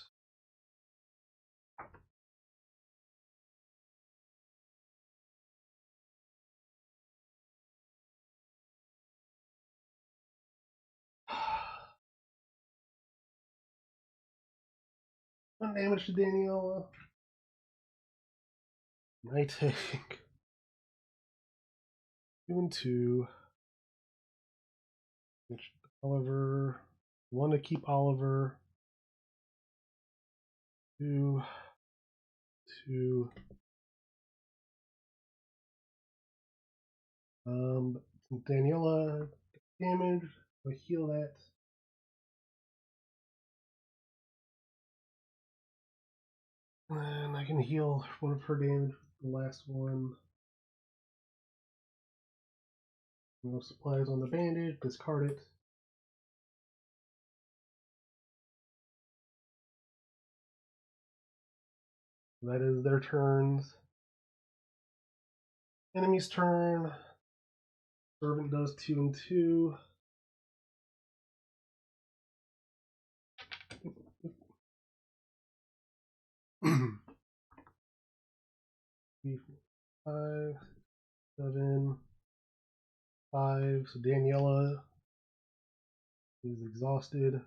One damage to Daniela. I take 2 and 2. Which Oliver. 1 to keep Oliver. 2 to Daniela damage. I heal that. And I can heal 1 of her damage with the last one. No supplies on the bandage, discard it. That is their turns. Enemy's turn. Servant does 2 and 2. Five, 7, 5. So Daniela is exhausted.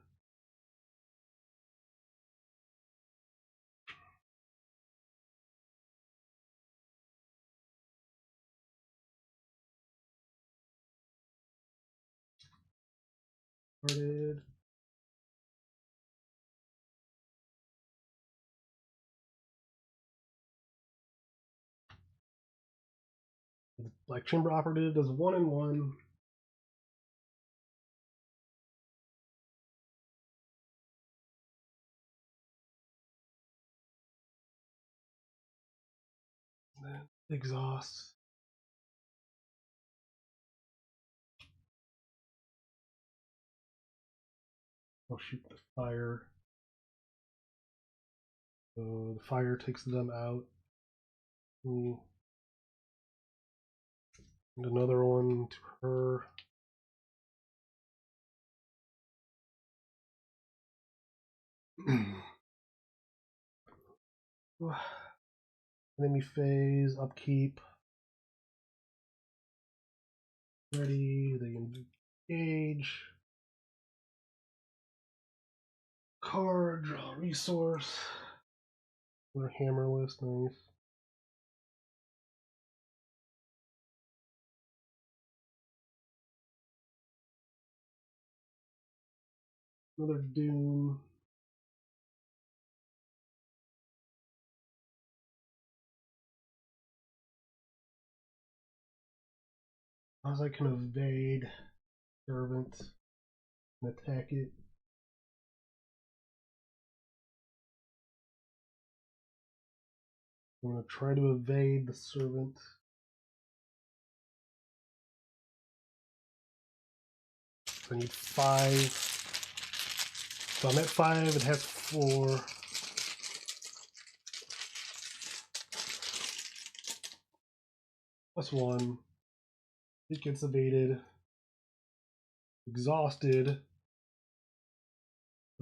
Started. Black Chamber Operative does 1 and 1. Exhaust. I'll shoot the fire. So the fire takes them out. And another one to her. Enemy phase, upkeep. Ready, they engage. Card, draw resource. Another hammerless, nice. Another Doom. As I can evade Servant and attack it. I'm going to try to evade the Servant. So I need 5. So I'm at 5, it has 4. Plus 1. It gets evaded. Exhausted.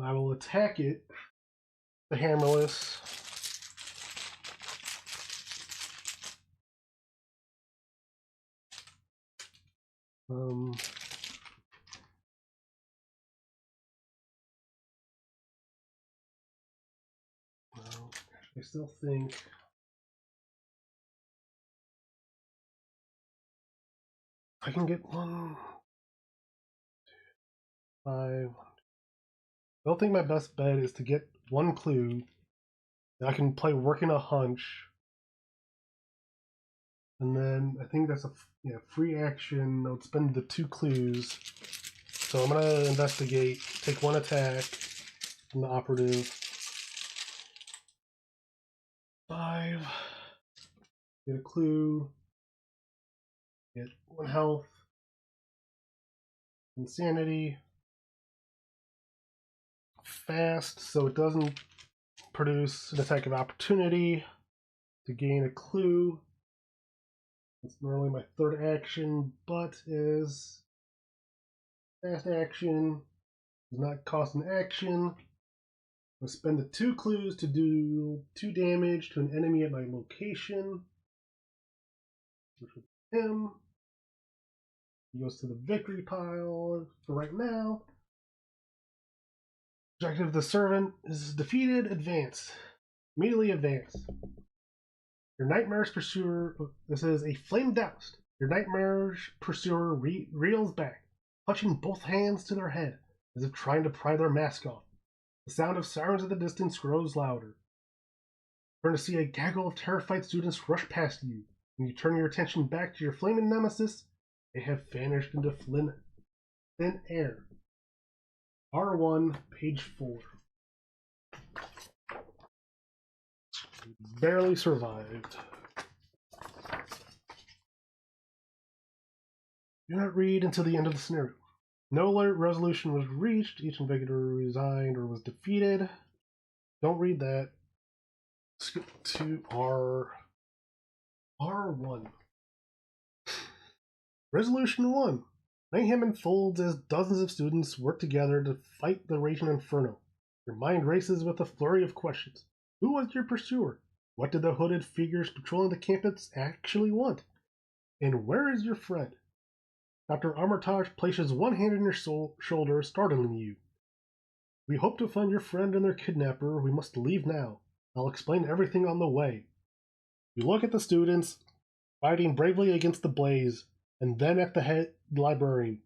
I will attack it. The hammerless. Well, I still think I can get 1, 2, 5. I don't think my best bet is to get 1 clue. I can play Working a Hunch. And then I think that's a free action. I would spend the 2 clues. So I'm going to investigate, take 1 attack from the operative. 5. Get a clue. Get 1 health. Insanity. Fast, so it doesn't produce an attack of opportunity to gain a clue. It's normally my 3rd action, but is fast action, does not cost an action. I'll spend the 2 clues to do 2 damage to an enemy at my location, which would be him. He goes to the victory pile for right now. Objective of the Servant is defeated, advance. Immediately advance. Your nightmare's pursuer, this is a flame doused. Your nightmare's pursuer reels back. clutching both hands to their head, as if trying to pry their mask off. The sound of sirens in the distance grows louder. Turn to see a gaggle of terrified students rush past you. When you turn your attention back to your flaming nemesis, they have vanished into thin air. R1, page 4. Barely survived. Do not read until the end of the scenario. No resolution was reached. Each investigator resigned or was defeated. Don't read that. Skip to R1. Resolution 1. Mayhem unfolds as dozens of students work together to fight the raging inferno. Your mind races with a flurry of questions. Who was your pursuer? What did the hooded figures patrolling the campus actually want? And where is your friend? Dr. Armitage places one hand on your shoulder, startling you. We hope to find your friend and their kidnapper. We must leave now. I'll explain everything on the way. You look at the students, fighting bravely against the blaze, and then at the head librarian.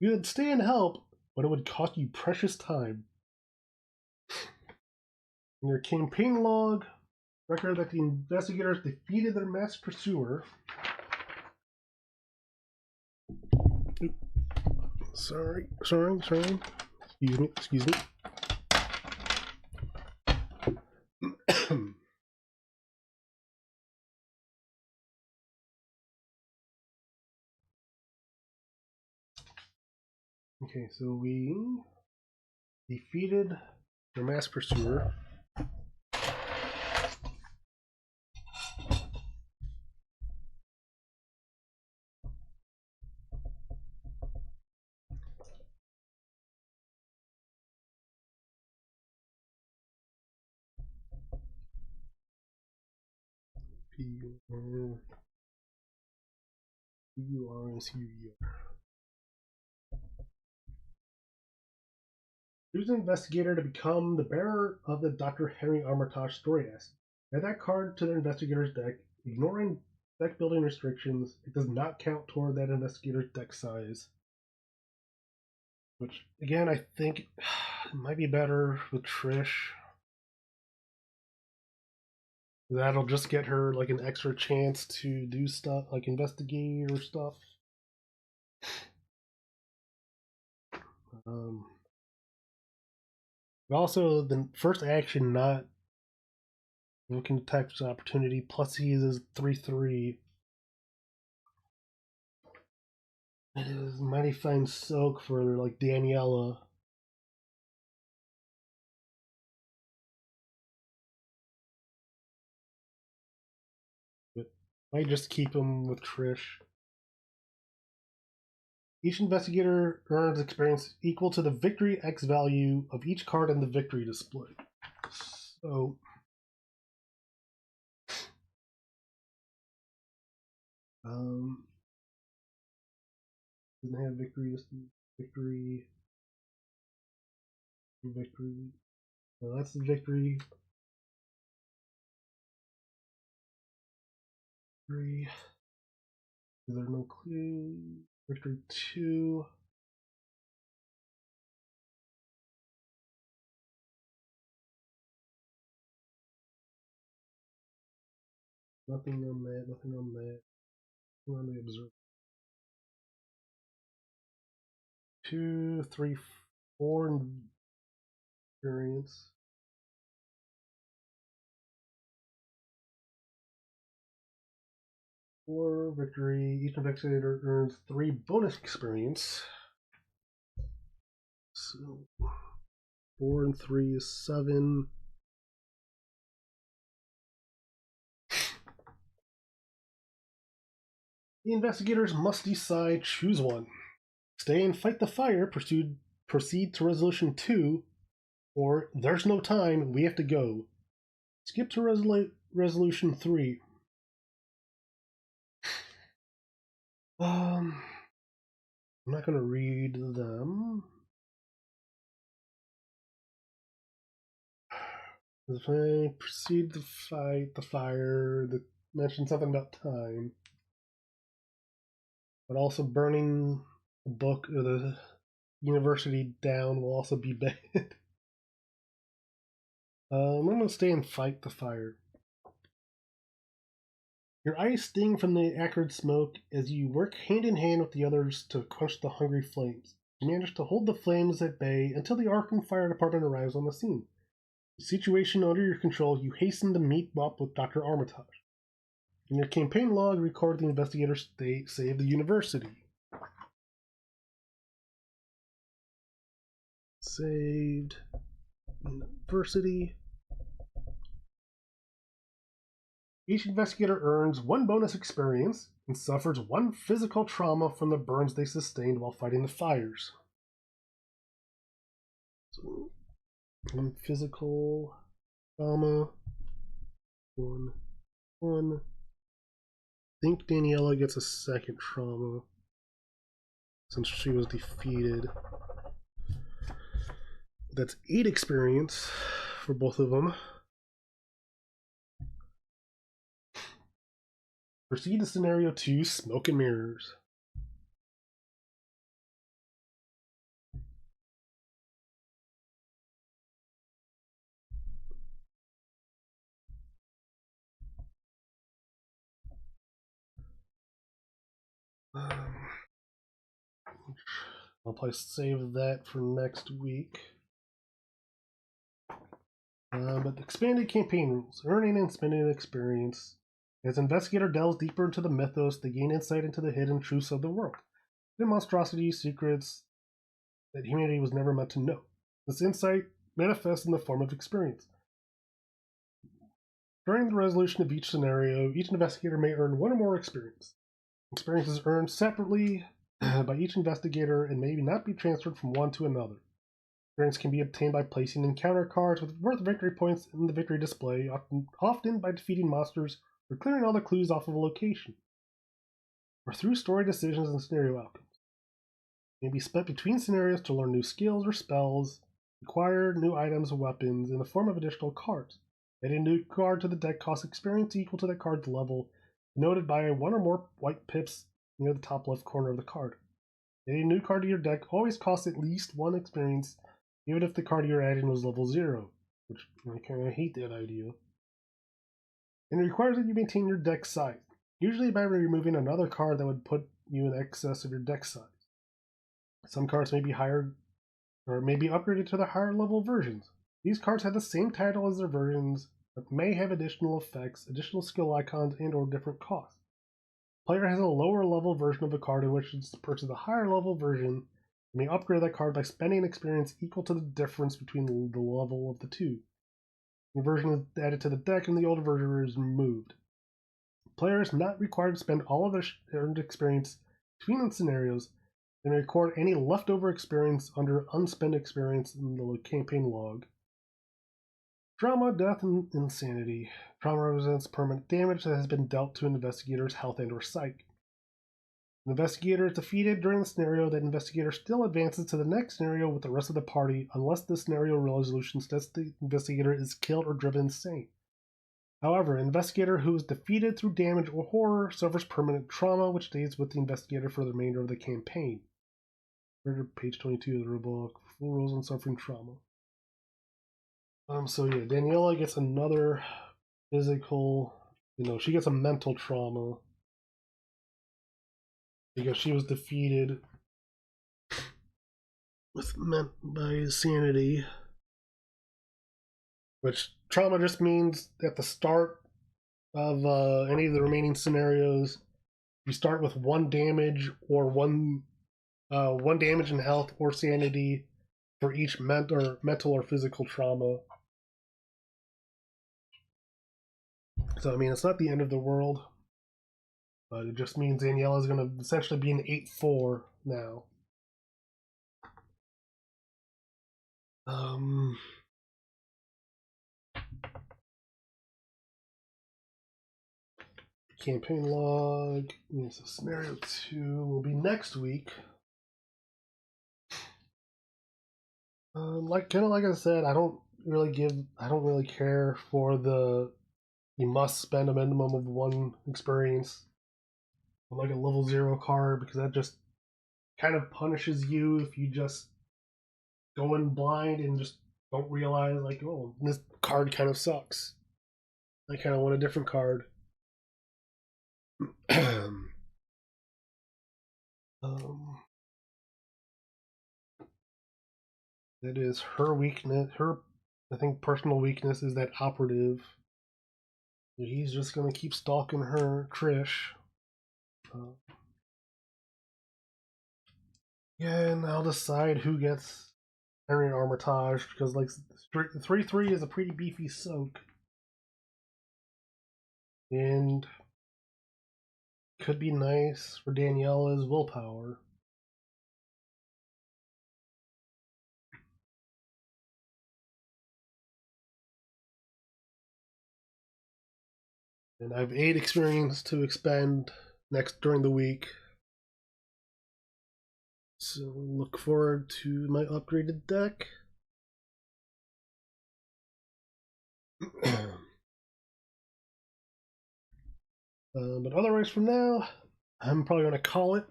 You would stay and help, but it would cost you precious time. In your campaign log, record that the investigators defeated their masked pursuer. Sorry. Excuse me. Okay, so we defeated their masked pursuer. P-U-R-S-U-E-R. Choose an investigator to become the bearer of the Dr. Henry Armitage story asset. Add that card to the investigator's deck. Ignoring deck building restrictions, it does not count toward that investigator's deck size. Which, again, I think it might be better with Trish. That'll just get her like an extra chance to do stuff like investigator stuff. But also the first action not looking to attack an opportunity, plus he is 3/3. It is mighty fine soak for like Daniela. But might just keep him with Trish. Each investigator earns experience equal to the victory X value of each card in the victory display. So doesn't have victory. So that's the victory. Victory. There are no clues. Victory 2. Nothing on that. Nothing on the observer. 2, 3, 4 experience. For victory, each investigator earns 3 bonus experience. So 4 and 3 is 7. The investigators must decide, choose one. Stay and fight the fire, proceed to resolution 2, or there's no time, we have to go. Skip to resolution 3. I'm not going to read them. Proceed to fight the fire. That mentioned something about time, but also burning book or the university down will also be banned. I'm going to stay and fight the fire. Your eyes sting from the acrid smoke as you work hand in hand with the others to quench the hungry flames. You manage to hold the flames at bay until the Arkham Fire Department arrives on the scene. The situation under your control, you hasten to meet up with Dr. Armitage. In your campaign log, record the investigator save the university. Saved university. Each investigator earns 1 bonus experience and suffers 1 physical trauma from the burns they sustained while fighting the fires. So, 1 physical trauma. 1. I think Daniela gets a 2nd trauma since she was defeated. That's 8 experience for both of them. Proceed to scenario 2, Smoke and Mirrors. I'll probably save that for next week. But expanded campaign rules, earning and spending experience. As investigator delves deeper into the mythos, they gain insight into the hidden truths of the world, the monstrosities, secrets that humanity was never meant to know. This insight manifests in the form of experience. During the resolution of each scenario, each investigator may earn 1 or more experience. Experience is earned separately by each investigator and may not be transferred from one to another. Experience can be obtained by placing encounter cards with worth victory points in the victory display, often by defeating monsters or clearing all the clues off of a location, or through story decisions and scenario outcomes. It may be spent between scenarios to learn new skills or spells, acquire new items and weapons in the form of additional cards. Adding a new card to the deck costs experience equal to that card's level, noted by 1 or more white pips near the top left corner of the card. Adding a new card to your deck always costs at least 1 experience, even if the card you're adding was level 0, which I kind of hate that idea. And it requires that you maintain your deck size, usually by removing another card that would put you in excess of your deck size. Some cards may be higher, or may be upgraded to the higher level versions. These cards have the same title as their versions, but may have additional effects, additional skill icons, and or different costs. The player has a lower level version of a card in which to purchase a higher level version, and may upgrade that card by spending experience equal to the difference between the level of the two. The version is added to the deck and the older version is removed. The player is not required to spend all of their earned experience between the scenarios and record any leftover experience under unspent experience in the campaign log. Trauma, death, and insanity. Trauma represents permanent damage that has been dealt to an investigator's health and or psyche. An investigator is defeated during the scenario, that investigator still advances to the next scenario with the rest of the party unless the scenario resolution states the investigator is killed or driven insane. However, an investigator who is defeated through damage or horror suffers permanent trauma, which stays with the investigator for the remainder of the campaign. Page 22 of the rulebook. Full rules on suffering trauma. So yeah, Daniela gets another physical, she gets a mental trauma because she was defeated by sanity, which trauma just means at the start of any of the remaining scenarios, you start with 1 damage or 1 damage in health or sanity for each mental or physical trauma. So, I mean, it's not the end of the world, but it just means Daniela is going to essentially be an 8-4 now. Campaign log. So scenario 2 will be next week. Like I said, I don't really care for the you must spend a minimum of 1 experience on like a level 0 card, because that just kind of punishes you if you just go in blind and just don't realize, like, oh, this card kind of sucks. I kind of want a different card. It is her weakness. Her, I think, personal weakness is that operative. He's just gonna keep stalking her, Trish. Yeah, and I'll decide who gets Henry and Armitage, because like 3/3 is a pretty beefy soak, and could be nice for Daniela's willpower. And I have 8 experience to expend next during the week. So look forward to my upgraded deck. But otherwise, for now, I'm probably going to call it.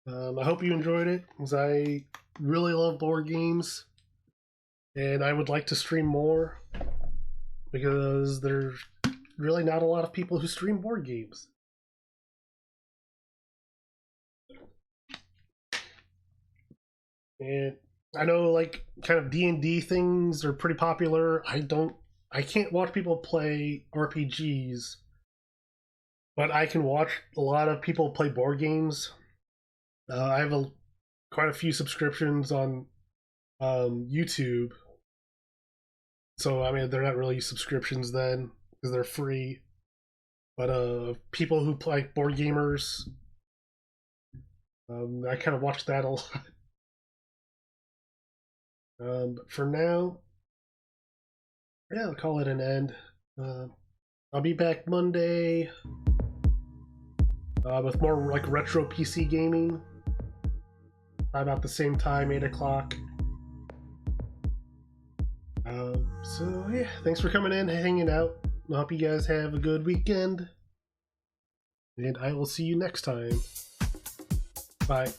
I hope you enjoyed it, because I really love board games, and I would like to stream more, because there's really not a lot of people who stream board games. And I know, like, kind of D&D things are pretty popular. I can't watch people play RPGs, but I can watch a lot of people play board games. I have quite a few subscriptions on YouTube. So, I mean, they're not really subscriptions then, because they're free. But people who play board gamers, I kind of watch that a lot. But for now, yeah, I'll call it an end. I'll be back Monday with more like retro PC gaming. About the same time, 8 o'clock. So yeah, thanks for coming in, hanging out. I hope you guys have a good weekend, and I will see you next time. Bye.